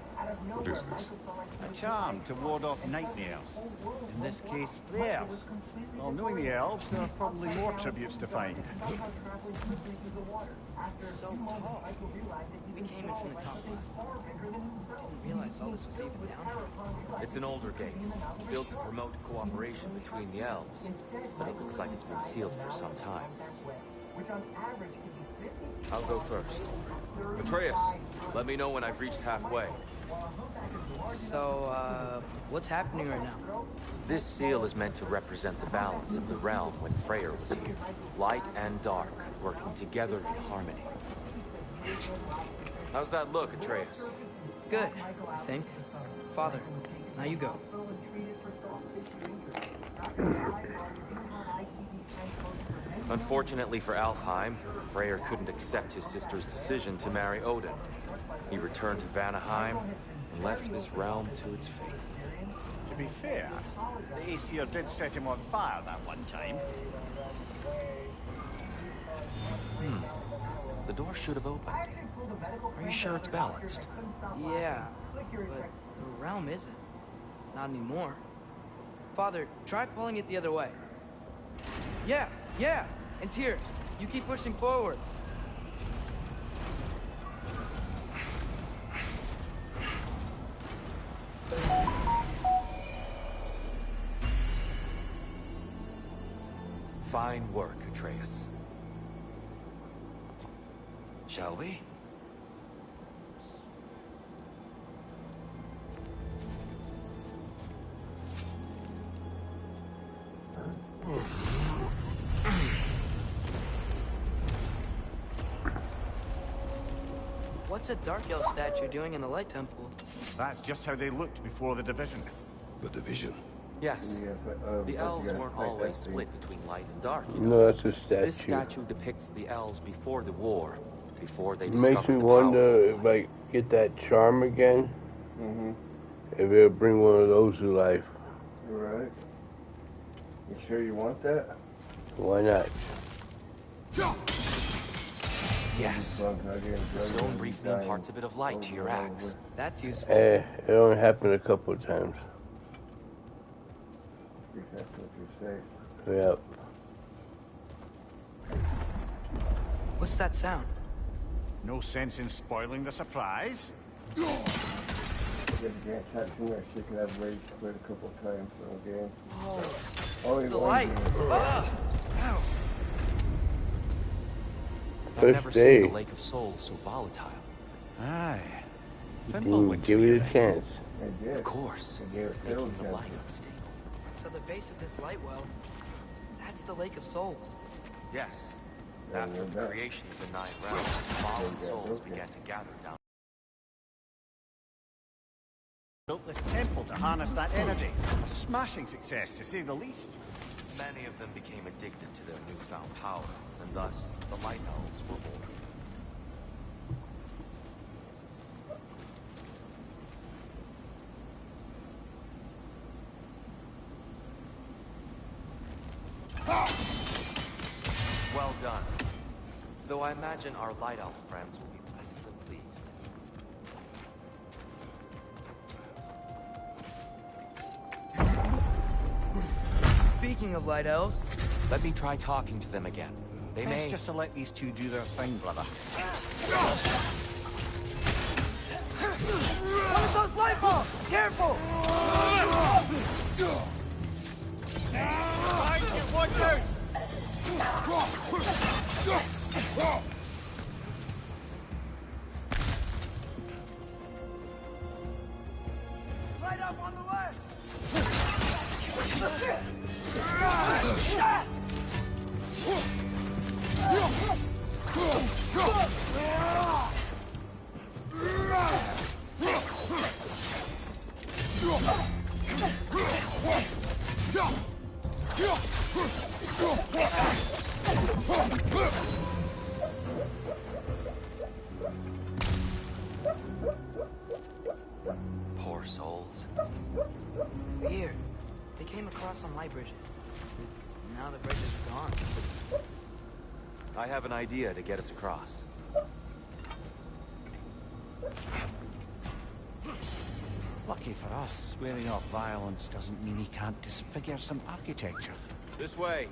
What is this? A charm to ward off nightmares. In this case, Freyr's. Well, knowing the elves, there are probably more tributes to find. So tall. We came in from the top last time. Didn't realize all this was even down here. It's an older gate, built to promote cooperation between the elves. But it looks like it's been sealed for some time. I'll go first. Atreus, let me know when I've reached halfway. So, what's happening right now? This seal is meant to represent the balance of the realm when Freyr was here. Light and dark, working together in harmony. How's that look, Atreus? Good, I think. Father, now you go. Unfortunately for Alfheim, Freyr couldn't accept his sister's decision to marry Odin. He returned to Vanaheim and left this realm to its fate. To be fair, the Aesir did set him on fire that one time. The door should have opened. Are you sure it's balanced? Yeah, but the realm isn't. Not anymore. Father, try pulling it the other way. Yeah! And Tyr, you keep pushing forward. Fine work, Atreus. Shall we? What's a Dark Elf statue doing in the Light Temple? That's just how they looked before the division. The division? Yes. The elves weren't always split between light and dark. You know? No, that's a statue. This statue depicts the elves before the war, before they It discovered makes me the wonder power if I get that charm again, if it'll bring one of those to life. Right. You sure you want that? Why not? Yes. The stone briefly imparts a bit of light to your axe. That's useful. It only happened a couple of times. That's what you say. Yep. What's that sound? No sense in spoiling the surprise. I guess Grant Jackson there, she could have rage quit a couple of times in the game. Only The light! Ow! I've never seen the Lake of Souls so volatile. Aye. Give it a chance. Of course. Making the light unstable. So the base of this light well, that's the Lake of Souls. Yes. After the creation of the Nine Realms, fallen souls began to gather down. Built this temple to harness that energy. A smashing success, to say the least. Many of them became addicted to their newfound power, and thus the Light Elves were born. Well done. Though I imagine our Light Elf friends will be less than pleased. Speaking of Light Elves... Let me try talking to them again. They Best may... just to let these two do their thing, brother. One of those light bulbs! Careful! Watch out! Light up on the left! Poor souls. Weird. They came across some light bridges. Now the bridges are gone. I have an idea to get us across. Lucky for us, swearing off violence doesn't mean he can't disfigure some architecture. This way.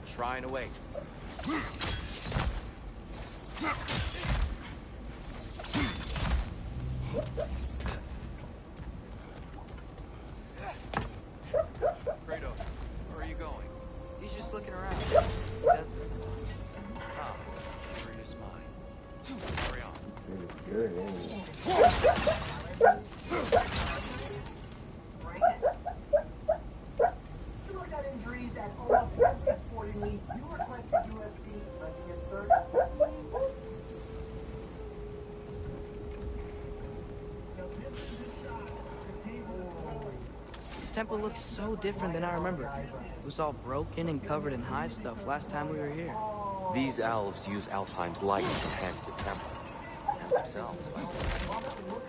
Shrine awaits. Kratos, where are you going? He's just looking around. He does this sometimes. Ah, fruit is mine. Hurry on. Good, anyway. You got injuries at almost every sporting league. You requested UFC, let me insert. This temple looks so different than I remember. It was all broken and covered in hive stuff last time we were here. These elves use Alfheim's light to enhance the temple. And themselves, well.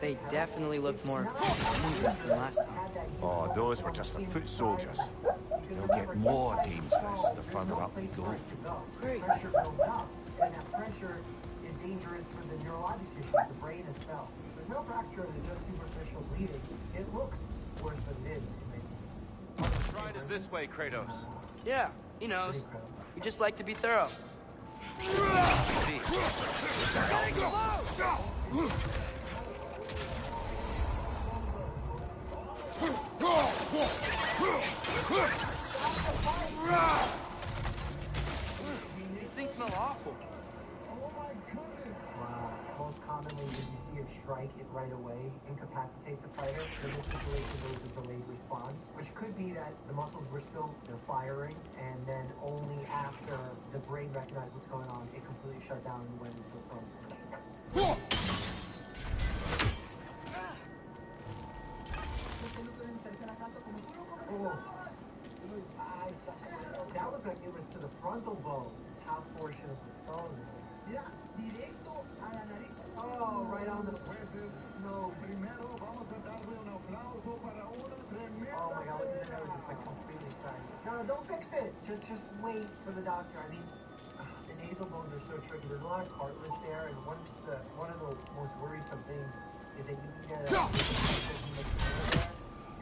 They definitely looked more dangerous than last time. Oh, those were just the foot soldiers. They'll get more dangerous the further up we go. Great. Pressure builds up, and that pressure is dangerous for the neurologic tissue, the brain itself. There's no fracture, there's just superficial bleeding. It looks worse than it is. The shrine is this way, Kratos. Yeah, he knows. We just like to be thorough. These things smell awful. Wow. Most commonly, when you see it strike it right away, incapacitates a fighter. In this situation, there was a delayed response, which could be that the muscles were still firing, and then only after the brain recognized what's going on, it completely shut down and went into a coma. That was like it was to the frontal bone, top portion of the skull. Yeah, directo a la nariz. Oh, right on the... No. Primero vamos a darle un aplauso para una tremenda... Oh my God, look at the nose, it's like completely silent. No, don't fix it. Just wait for the doctor. I mean, the nasal bones are so tricky. There's a lot of cartilage there, and one of the most worrisome things is that you can get a...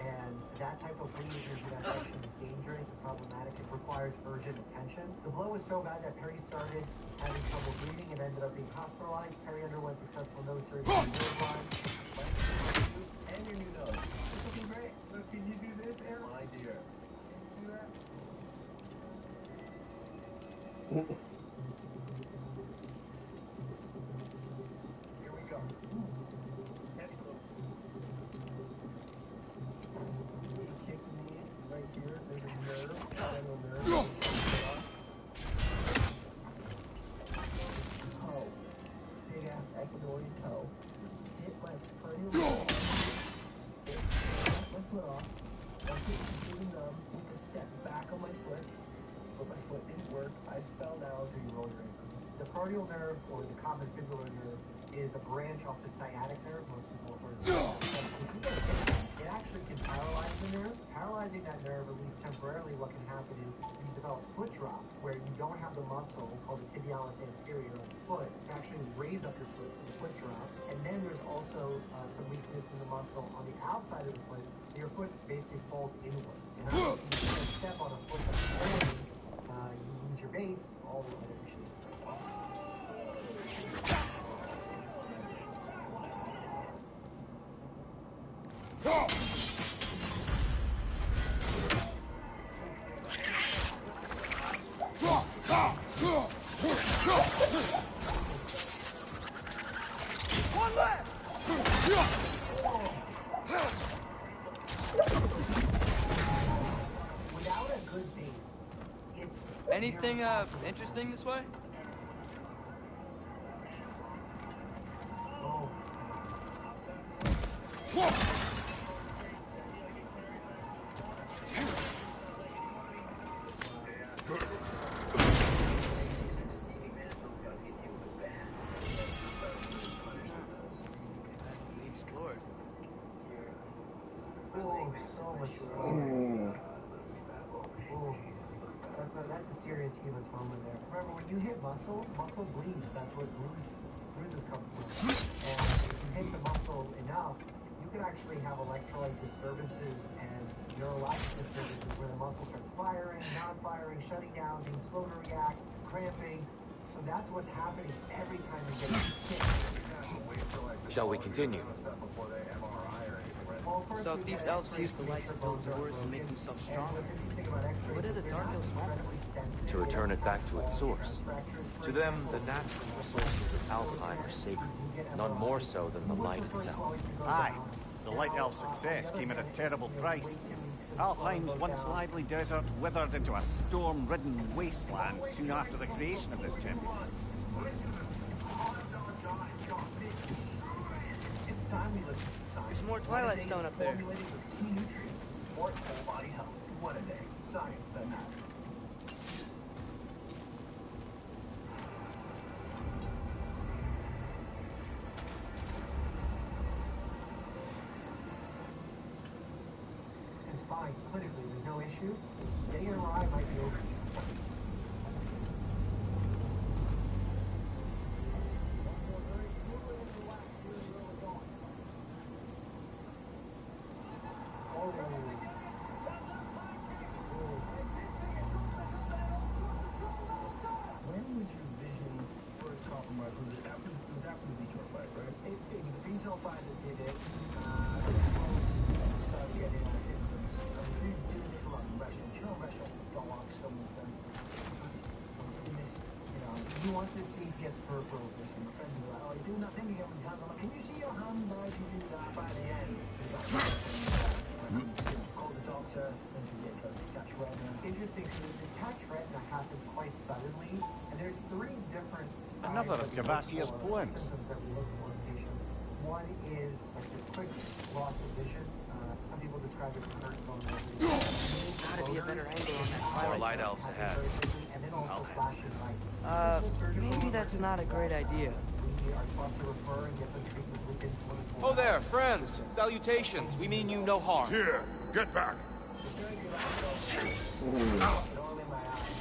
And that type of bleeding into that section is dangerous and problematic. It requires urgent attention. The blow was so bad that Perry started having trouble breathing and ended up being hospitalized. Perry underwent successful nose surgery on the line. And your new nose. It's looking great. Look, can you do this, Aaron? My dear. Can you do that? Here we go. Right here, there's a nerve, general nerve. Toe. Big ass equinoid toe. Hit my perennial. Hit my foot off. My foot was really numb. Took a step back on my foot, but my foot didn't work. I fell down. So you roll your ankle. The parietal nerve, or the common fibular nerve, is a branch off the sciatic nerve. Most people refer to it. It actually can paralyze the nerve. Paralyzing that nerve, at least temporarily, what can happen is you develop foot drop, where you don't have the muscle called the tibialis anterior of the foot to actually raise up your foot for the foot drop. And then there's also some weakness in the muscle on the outside of the foot. Your foot basically falls inward. And if you step on a foot that's falling, you lose your base, all the other issues. One left! Without a good base, it's Anything, interesting this way? oh. We explored. Oh, so much love. Oh, that's a serious hematoma there. Remember, when you hit muscle bleeds. That's what bruises come from. And if you hit the muscle enough, you can actually have electrolyte disturbances and neurologic disturbances where the muscle starts firing, non-firing, shutting down, being slow to react, cramping. So that's what's happening every time you get hit. Shall we continue? So if these elves use the light to build doors and make themselves stronger, what do the Dark Elves want? To return it back to its source. To them, the natural resources of Alfheim are sacred, none more so than the light itself. Aye, the Light Elf's success came at a terrible price. Alfheim's once lively desert withered into a storm-ridden wasteland soon after the creation of this temple. There's more Twilight Stone up there. What a day. Science that matters. It's fine. Clinically, there's no issue. Getting an MRI might be okay. When was your vision first compromised? Was it after the Detroit fight, right? The Detroit fight that did it, started getting our symptoms. Doing this a lot in wrestling. You know, wrestling dogs, some of them. You want to see if he gets peripheral vision. My friends are like, oh, you do nothing, you get him down. I'm like, can you see your hand by if you do that by the end? He's like, call the doctor, and you get a detached retina. Interesting, so the detached retina happens quite suddenly, and there's three different Another of Cavassier's poems. symptoms that we look for in patients. One is like this quick loss of vision. Some people describe it as hurt bone. Gotta be a better angle on that More Twilight light elves ahead. And then also flashing lights. Maybe that's not a great idea. We are taught to refer and get the treatment within 24 Oh there, friends! Salutations! We mean you no harm. Here, get back.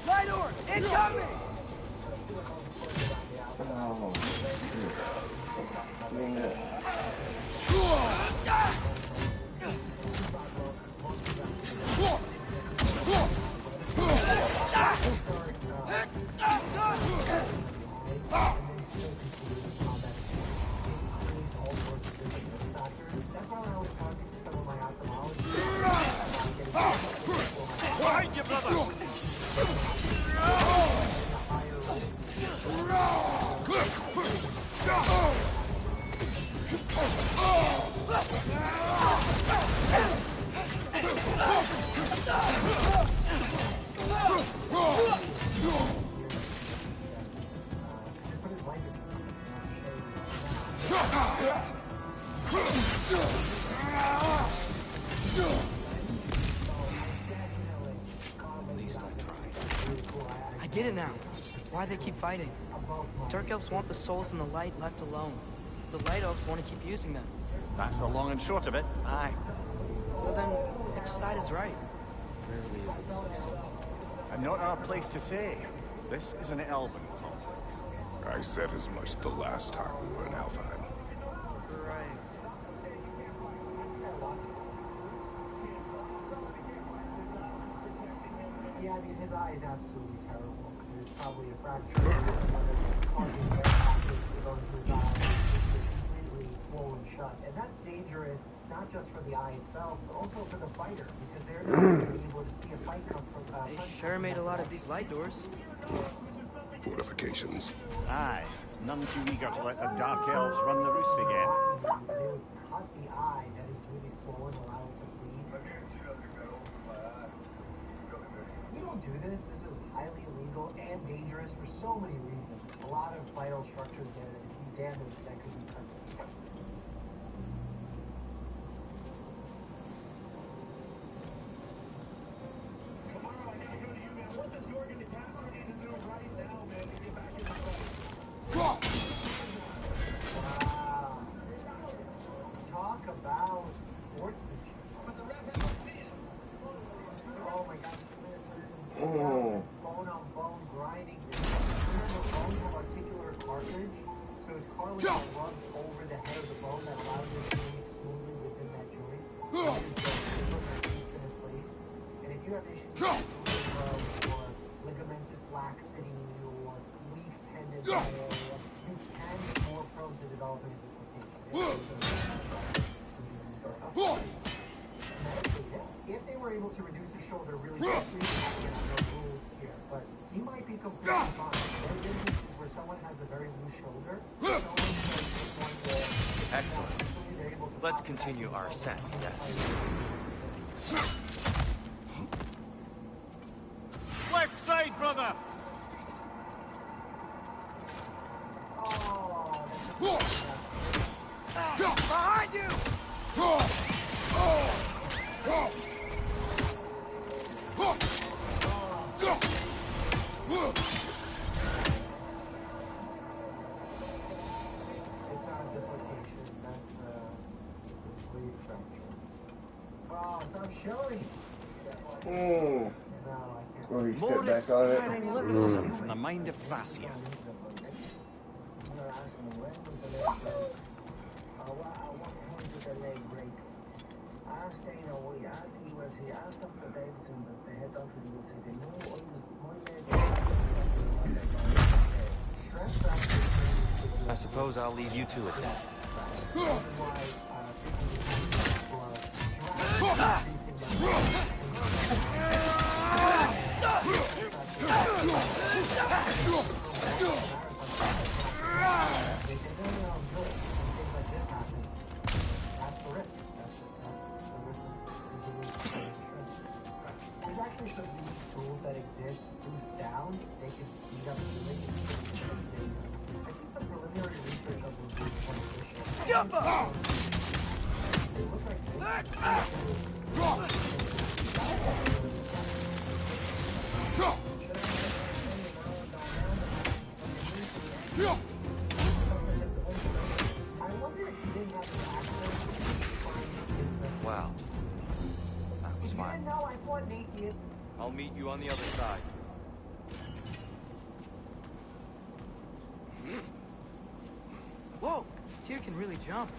Light orb! Incoming! Oh, Behind you, brother! At least I tried. I get it now. Why they keep fighting. Dark Elves want the souls in the light left alone. the Light Elves want to keep using them. That's the long and short of it. Aye. So then, which side is right? Rarely is it so simple. And not our place to say. This is an elven conflict. I said as much the last time we were in Alfheim. Right. Yeah, I mean, his eye is absolutely terrible. There's probably a fracture causing red patches to go into his eye. It's completely swollen shut. And that's dangerous, not just for the eye itself, but also for the fighter, because they're not going to be able to see a fight come from... They sure made a lot of these light doors. Fortifications. Aye. None too eager to let the Dark Elves run the roost again. They would cut the eye that is really swollen, allow it to bleed. We don't do this. This is highly illegal and dangerous for so many reasons. A lot of vital structures that if you damage, that could be cut. Talk about sportsmanship. Oh my God. Bone on bone grinding. Remember, bones have articular cartilage, so his cartilage rubs over the head of the bone that allows it to move smoothly within that joint. And if you have issues or ligamentous laxity or weak tendon area, you can be more prone to developing dislocation. If they were able to reduce his shoulder really quickly, I have no rules here, but he might be completely fine. There are instances where someone has a very loose shoulder, Excellent. Let's continue our ascent, yes. Left side, brother! Behind you! Oh, he More stepped back on it. inspiring lyricism from the mind of Fascia. I suppose I'll leave you to it then. There's actually some unique tools that exist through sound. They can speed up healing. I think some preliminary research on those is beneficial. Jump up! They look like Wow. That was fine. No, I fought naked. I'll meet you on the other side. Whoa! Tyr can really jump.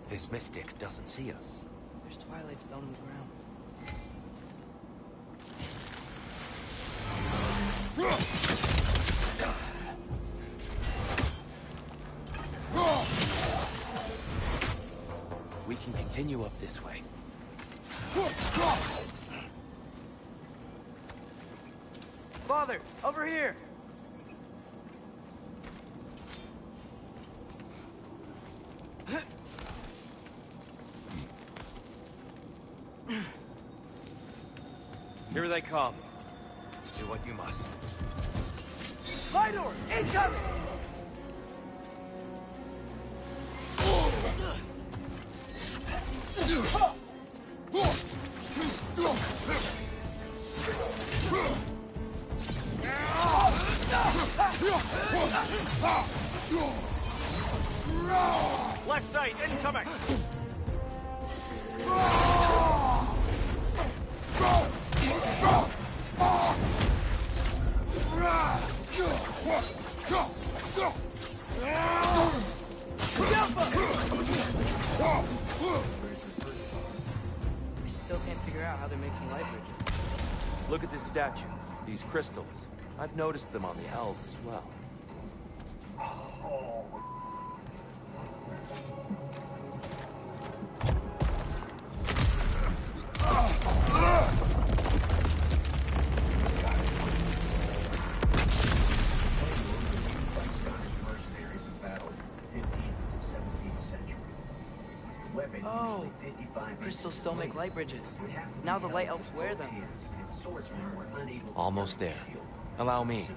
This mystic doesn't see us. There's Twilight Stone on the ground. We can continue up this way. Father, over here! Here they come. Do what you must. Fire door! Incoming! Left side, incoming! I still can't figure out how they're making light bridges. Look at this statue. These crystals. I've noticed them on the elves as well. Oh, crystals still make light bridges. Now the light elves wear them. Almost there. Allow me.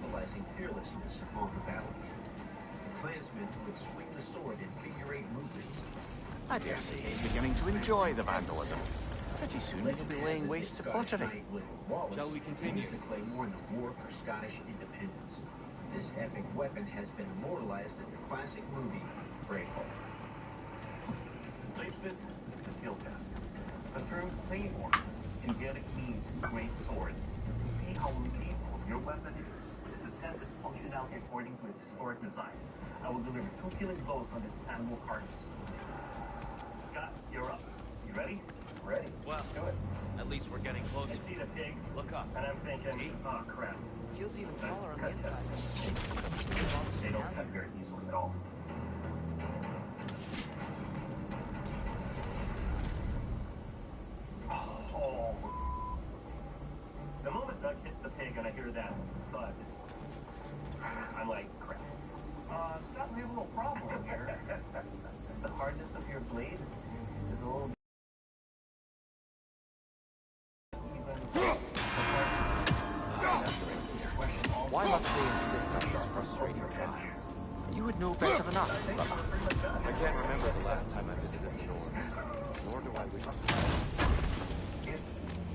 I dare say he's beginning to enjoy the vandalism. Pretty soon he'll be laying waste to pottery. Shall we continue? Claymore in the War for Scottish independence. This epic weapon has been immortalized in the classic movie Braveheart. Ladies and gentlemen, this is the field test. The term Claymore can get a key's great sword. To see how lethal your weapon is, to test its functionality according to its historic design, I will deliver 2 killing blows on this animal carcass. Scott, you're up. You ready? Ready. Well, Do it. at least we're getting closer. I see the pigs. Look up. And I'm thinking, oh crap. Feels even taller on the Cut inside. They don't cut very easily at all. Oh. The moment Doug hits the pig and I hear that thud, I'm like, crap. Scott, we have a little problem here. The hardness of your blade is a little Why must they insist on these frustrating trials? You would know better than us, brother. I can't remember the last time I visited the Nords, nor do I wish to. It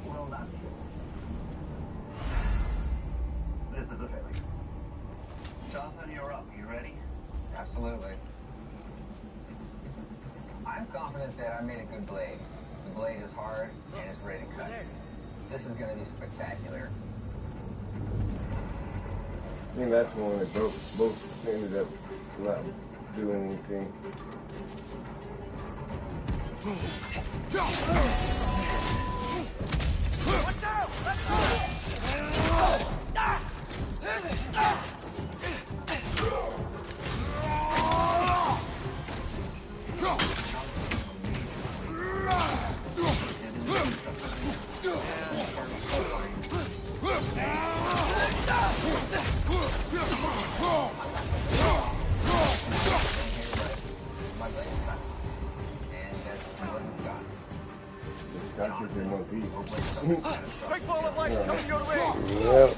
will not. This is a failure. Jonathan, you're up. You ready? Absolutely. I'm confident that I made a good blade. The blade is hard and it's ready to cut. This is going to be spectacular. I think that's one that both ended up not doing anything. Watch out! Let's go! Scotches in one piece. Big ball of light coming your way!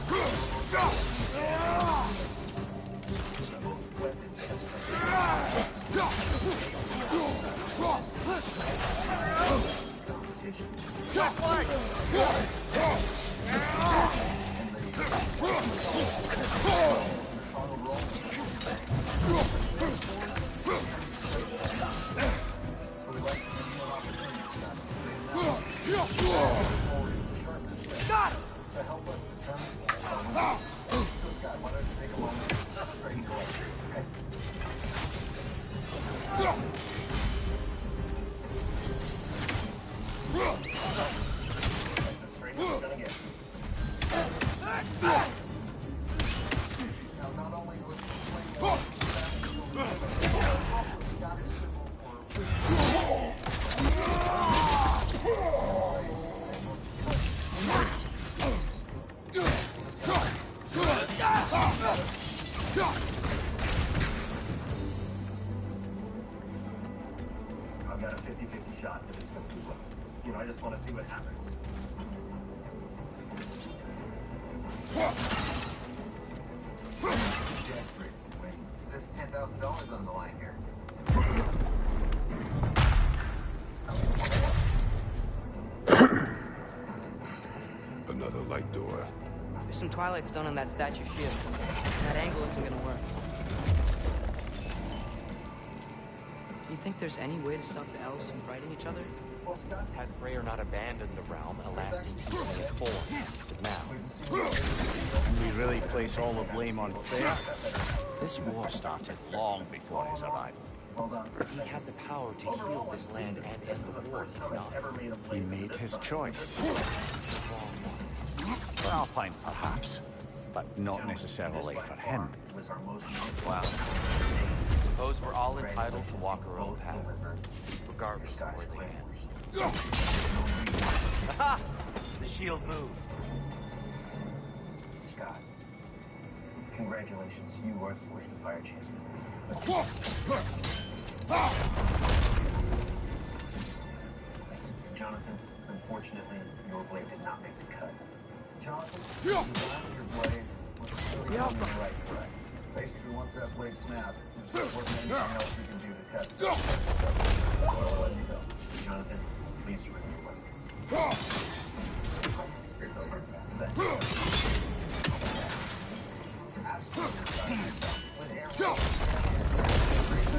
I've got a 50-50 shot for this one. You know, I just want to see what happens. There's $10,000 on the line here. Another light door. There's some Twilight Stone on that statue shield. That angle isn't gonna work. think there's any way to stop the elves from fighting each other? Had Freyr not abandoned the realm, a lasting peace may have formed. But now, Can we really place all the blame on Freyr? This war started long before his arrival. he had the power to heal this land and end the war, did he not? He made his choice. For Alpine, perhaps, but not necessarily for him. Wow. Suppose we're all entitled to walk our own paths, regardless of where they end. Aha! The shield moved. Scott, congratulations. You are the first fire champion. Jonathan, unfortunately, your blade did not make the cut. Jonathan, the design of your blade was really on the right track. Basically, once that blade snapped, there wasn't anything else we can do to test it. So, I'll let you go. Jonathan, please surrender your weapon.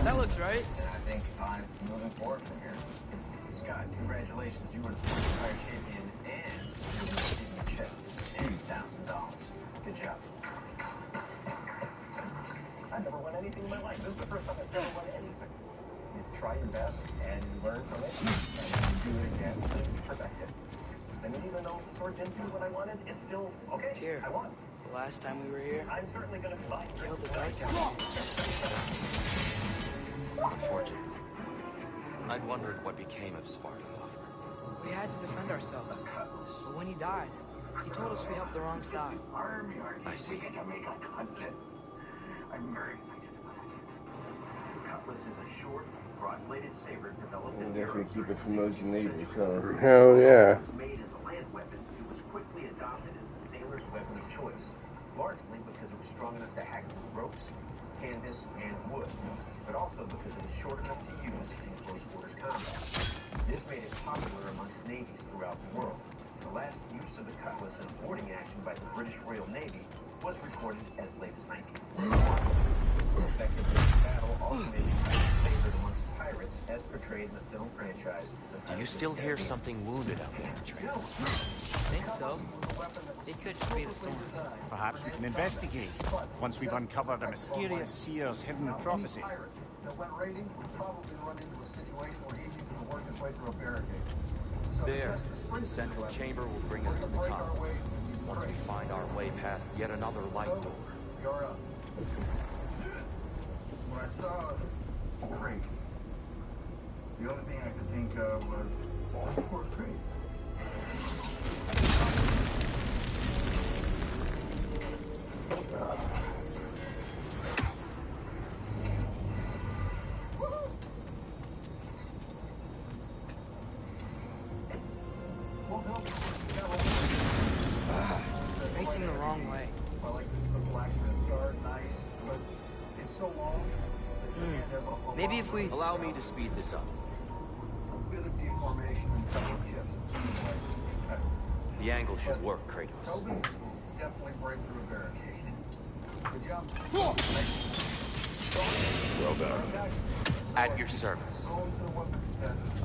That looks right. And I think I'm moving forward from here. Scott, congratulations. You were the first fire champion and you're receiving a check. $10,000. Good job. I've never won anything in my life. This is the first time I've ever won anything. You try your best and you learn from it. And you do it again and you perfect it. I mean, even though the sword didn't do what I wanted, it's still okay. Tyr, I won. the last time we were here, I'm certainly going to buy it. killed the dark guy. Unfortunate. I'd wondered what became of Svartaloffer. We had to defend ourselves. But when he died, he told us we helped the wrong side. I see. To make a cutlass. I'm very excited about it. The cutlass is a short, broad-bladed saber developed in Definitely Europe. keep it from those neighbors, huh? Hell yeah. It was made as a land weapon. It was quickly adopted as the sailor's weapon of choice, largely because it was strong enough to hack through ropes, canvas, and wood, but also because it was short enough to use in close quarters combat. This made it popular amongst navies throughout the world. The last use of the cutlass in a boarding action by the British Royal Navy was recorded as late as 1941. The effectiveness of battle also made it favored amongst pirates, as portrayed in the film franchise. Do you still hear something wounded out there, Atreus? I think so. It could just be the storm. Perhaps we can investigate, once we've uncovered a mysterious seer's hidden prophecy. That went raiding would probably run into a situation where each can work his way through a barricade. There, the central chamber will bring us to the top. Once we find our way past yet another light door. You're up. When I saw crates, the only thing I could think of was poor crates. Facing the wrong way. I like the blacksmith yard, nice, but it's so long. Maybe if we... Allow me to speed this up. A bit of deformation and couple chips. The angle should work, Kratos. Tobin will definitely break through a barricade. Good job. Well done. At your service. Going to the weapons test.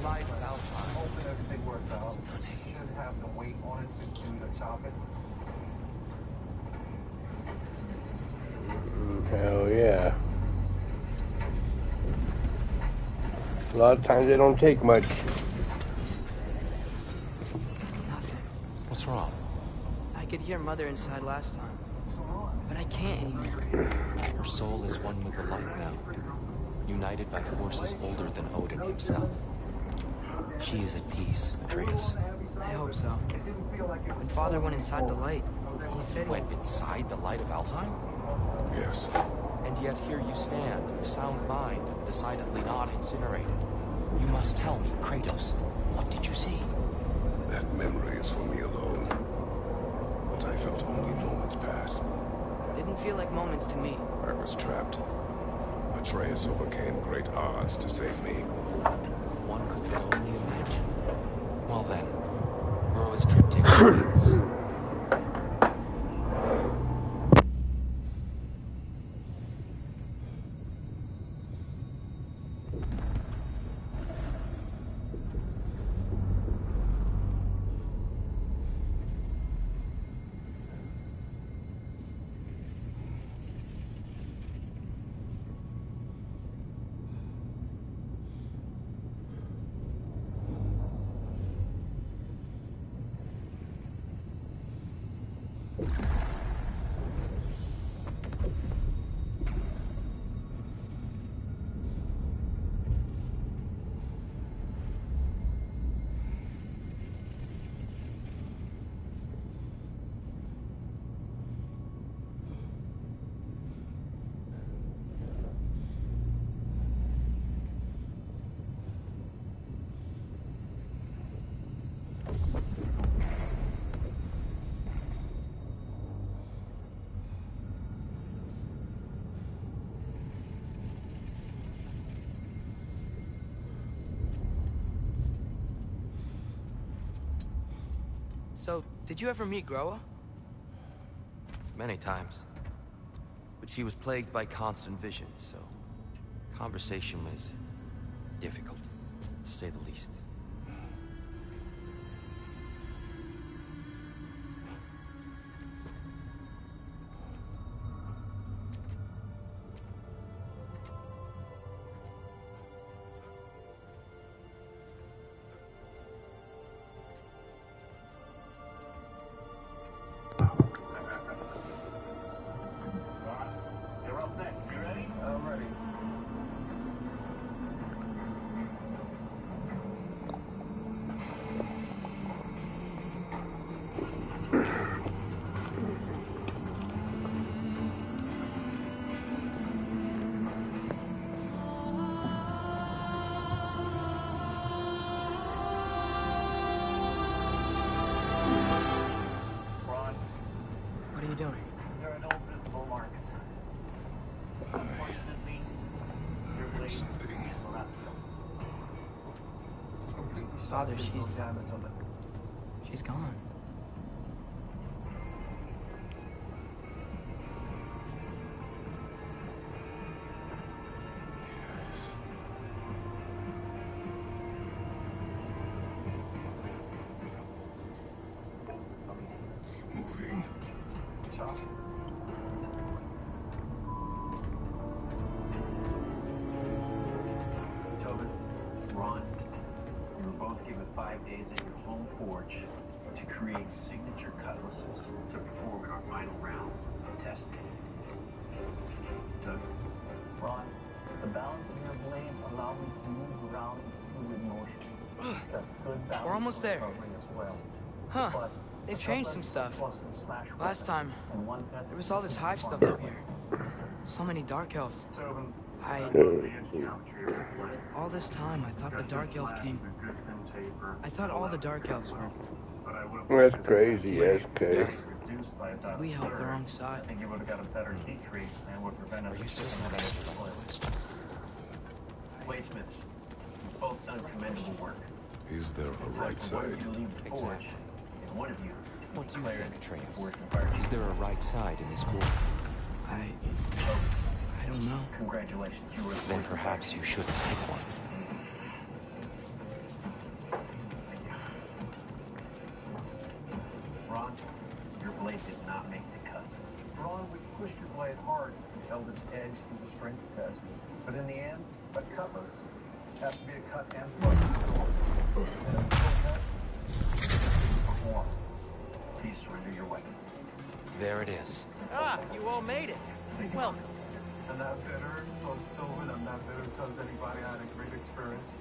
Light without time. Hoping everything works out. Should have the weight on it to do the chopping. Hell yeah. A lot of times they don't take much. What's wrong? I could hear Mother inside last time, but I can't anymore. Her soul is one with the light now, united by forces older than Odin himself. She is at peace, Atreus. I hope so. When Father went inside the light, he said... Went inside the light of Alfheim? Yes. And yet here you stand, of sound mind, and decidedly not incinerated. You must tell me, Kratos, what did you see? That memory is for me alone. But I felt only moments pass. Didn't feel like moments to me. I was trapped. Atreus overcame great odds to save me. One could only imagine. Well then, where was triptych evidence? So, did you ever meet Groa? Many times. But she was plagued by constant visions, so conversation was difficult, to say the least. You're up next. You ready? I'm ready. Ron, What are you doing? there are no visible marks. Unfortunately, your blade will have to go. Completely Father, solid, no damage on it. She's gone. Moving. Chop. Tobin, Ron, you were both given 5 days at your home forge to create signature cutlasses to perform in our final round of testing. Doug? Ron, the balance of your blade allowed me to move around fluid motion. It's got good balance We're almost there. recovery as well. Huh. But They've a changed some cutlass stuff. plus a slash Last weapon time, and one test there was all this hive stuff performed up here. So many dark elves. Tobin, All this time, I thought the dark elf came... I thought all the dark elves were... That's crazy, that's crazy. Yes. Did we help the wrong side? I think you would have got a better heat treat and would prevent us from sitting on the Bladesmiths, you've both done commendable work. Is there a right side? Exactly. And one of you What do you declared think, Atreus? the worst environment. Is there a right side in this war? I don't know. Congratulations, you were the Then worst perhaps you should pick one. Ron, your blade did not make the cut. Ron, we pushed your blade hard and held its edge through the strength test. But in the end, a cutlass has to be a cut and thrust sword. And a full test, perform. Please surrender your weapon. There it is. Ah, you all made it. Welcome. I'm not bitter towards Tobin. I'm not bitter towards anybody. I had a great experience.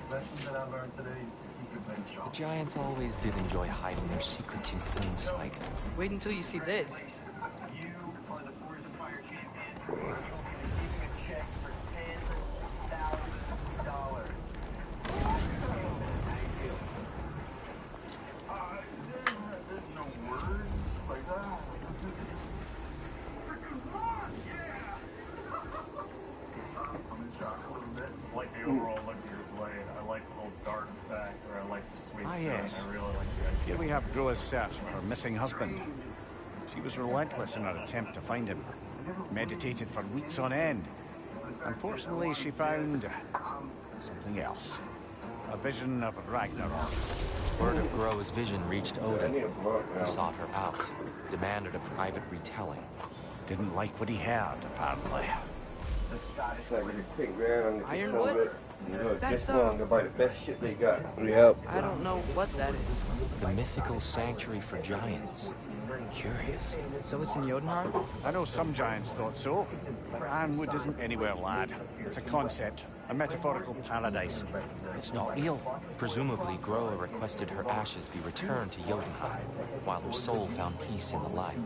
Lesson that I learned today is to keep your blade The sharp. giants always did enjoy hiding their secrets in plain sight. Wait until you see this. You are the Forge of Fire champion. You'll be receiving a check for $10,000. There's no words like that. I'm in shock a little bit. I like the overall look of your blade. I like the whole dark effect, or I like the sweet Ah, tone. yes. I really like the idea. Here we have Groa's search for her missing husband. She was relentless in her attempt to find him. Meditated for weeks on end. Unfortunately, she found something else. A vision of Ragnarok. Word of Groa's vision reached Odin. I need a blunt now. He sought her out, demanded a private retelling. Didn't like what he heard, apparently. It's like when you take ground, Ironwood? you know, That's this the- one, they'll buy the best shit they got. Yep. I don't know what that is. The mythical sanctuary for giants. Curious. So it's in Jotunheim? I know some giants thought so, but Ironwood isn't anywhere, lad. It's a concept, a metaphorical paradise. It's not real. Presumably, Groa requested her ashes be returned to Jotunheim, while her soul found peace in the light.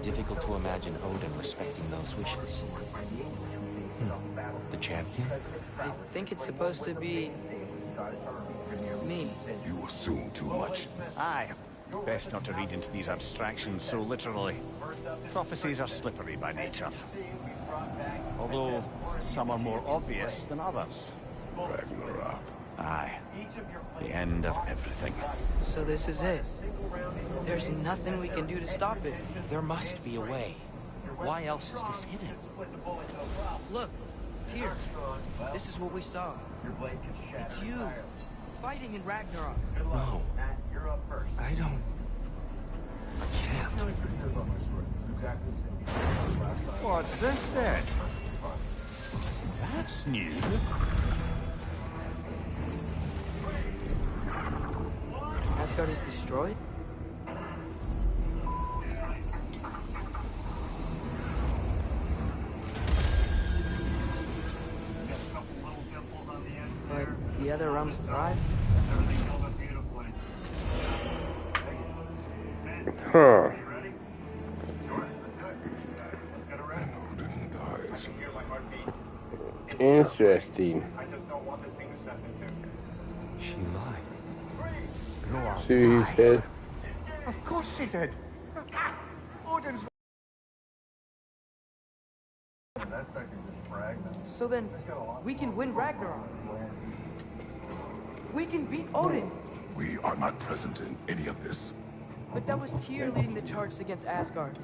Difficult to imagine Odin respecting those wishes. The champion? I think it's supposed to be... me. You assume too much. Aye. Best not to read into these abstractions so literally. Prophecies are slippery by nature. Although some are more obvious than others. Ragnarok. Aye. The end of everything. So this is it. There's nothing we can do to stop it. There must be a way. Why else is this hidden? Look, here. This is what we saw. It's you, fighting in Ragnarok. No. I don't... What's this then? That's new. Asgard is destroyed? But the other realms thrive? Huh. Interesting. She lied. See what he said? Of course she did. Odin's... So then, we can win Ragnarok. We can beat Odin. We are not present in any of this. But that was Tyr leading the charges against Asgard.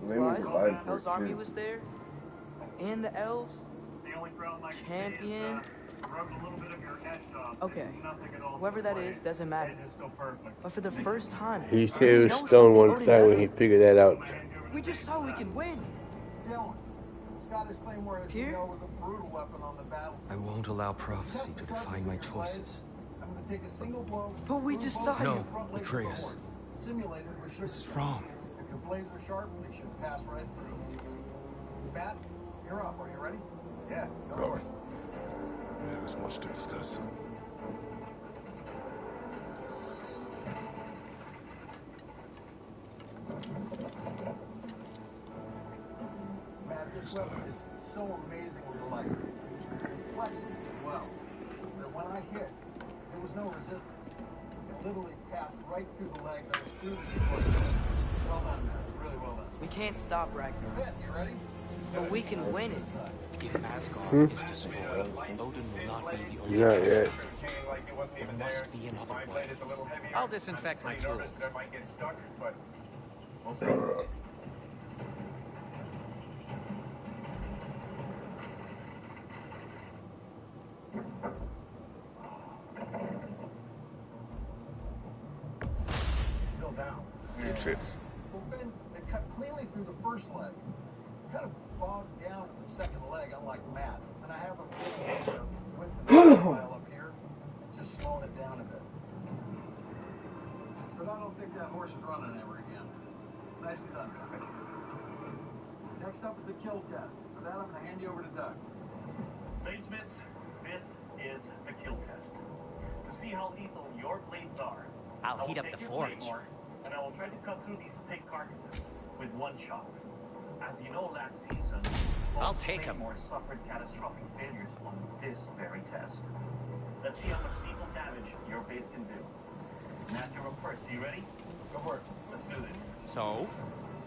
Plus, Hell's army was there. And the elves. Champion. Okay, whoever that is doesn't matter. But for the first time, He said it was stone one time when he figured that out. we just saw we can win. Dylan, Scottish Claymore has been with a brutal weapon on the battle. I won't allow prophecy to define my choices. I'm going to take a single blow. But we just saw No, Atreus. Simulated with sugar. This is wrong. If your blades are sharp, they should pass right through. Matt, you're up. Are you ready? Yeah. Go. There is much to discuss. Matt, this weapon is so amazingly light. It's flexible as well. But when I hit, there was no resistance. It literally passed right through the legs. I was through the support. Well done, Matt. Really well done. We can't stop Ragnarok. Ben, you ready? But we can win it. If Asgard is destroyed, Odin will not be the only Not yet. There must be another way. I'll disinfect my tools. We'll see. Still down. It fits. Well, Ben, it cut cleanly through the first leg. Kind of bogged down with the second leg, unlike Matt. And I have a feeling with the file up here, just slowing it down a bit. But I don't think that horse is running ever again. Nicely done, Ben. Next up is the kill test. For that, I'm going to hand you over to Doug. Bladesmiths, this is the kill test. To see how lethal your blades are, I'll I heat will up take the your forge. claymore, and I will try to cut through these pig carcasses with one shot. As you know, last season, I'll take him. Claymore suffered catastrophic failures on this very test. Let's see how much lethal damage your blades can do. Matt, you're up first. Are you ready? Go for it. Let's do this. So,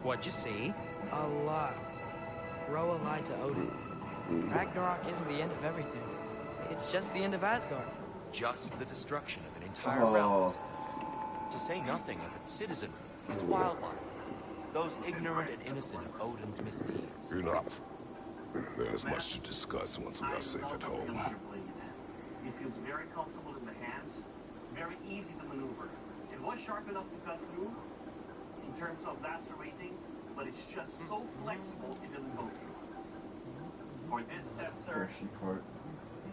what'd you see? A lot. Roa lied to Odin. Ragnarok isn't the end of everything. It's just the end of Asgard. Just the destruction of an entire realm. To say nothing of its citizenry, its wildlife, those ignorant and innocent of Odin's misdeeds. Enough. There's much to discuss once we are safe at home. It feels very comfortable in the hands. It's very easy to maneuver. It was sharp enough to cut through in terms of lacerating, but it's just so flexible it didn't go through. For this test, sir,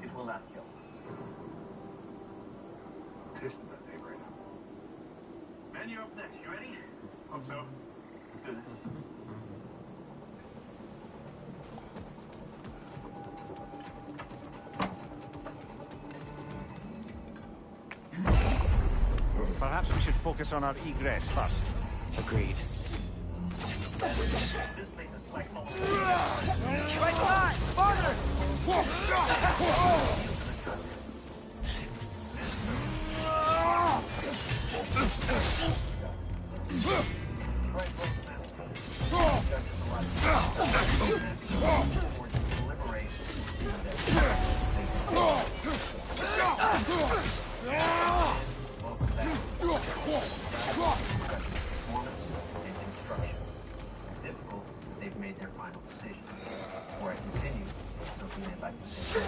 it will not kill. Tasting that thing right now. Man, you're up next. You ready? Hope so. Let's do this. Perhaps we should focus on our egress first. Agreed. Right side! Farther! made their final decision. Before I continue, Sophie, I'd like to say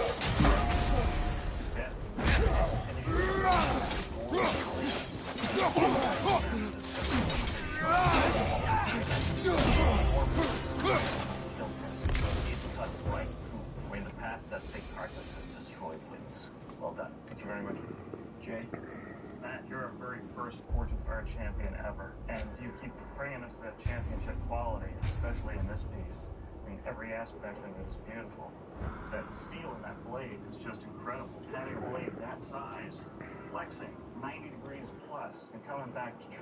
that. Where in the past that big carcass has destroyed wings. Well done. Thank you very much. Jay? Matt, you're our very first Fortune Fire champion ever, and you keep bringing us that championship quality, especially in this piece. I mean, every aspect of it is beautiful. That steel in that blade is just incredible. Having a blade that size, flexing 90 degrees plus, and coming back to true.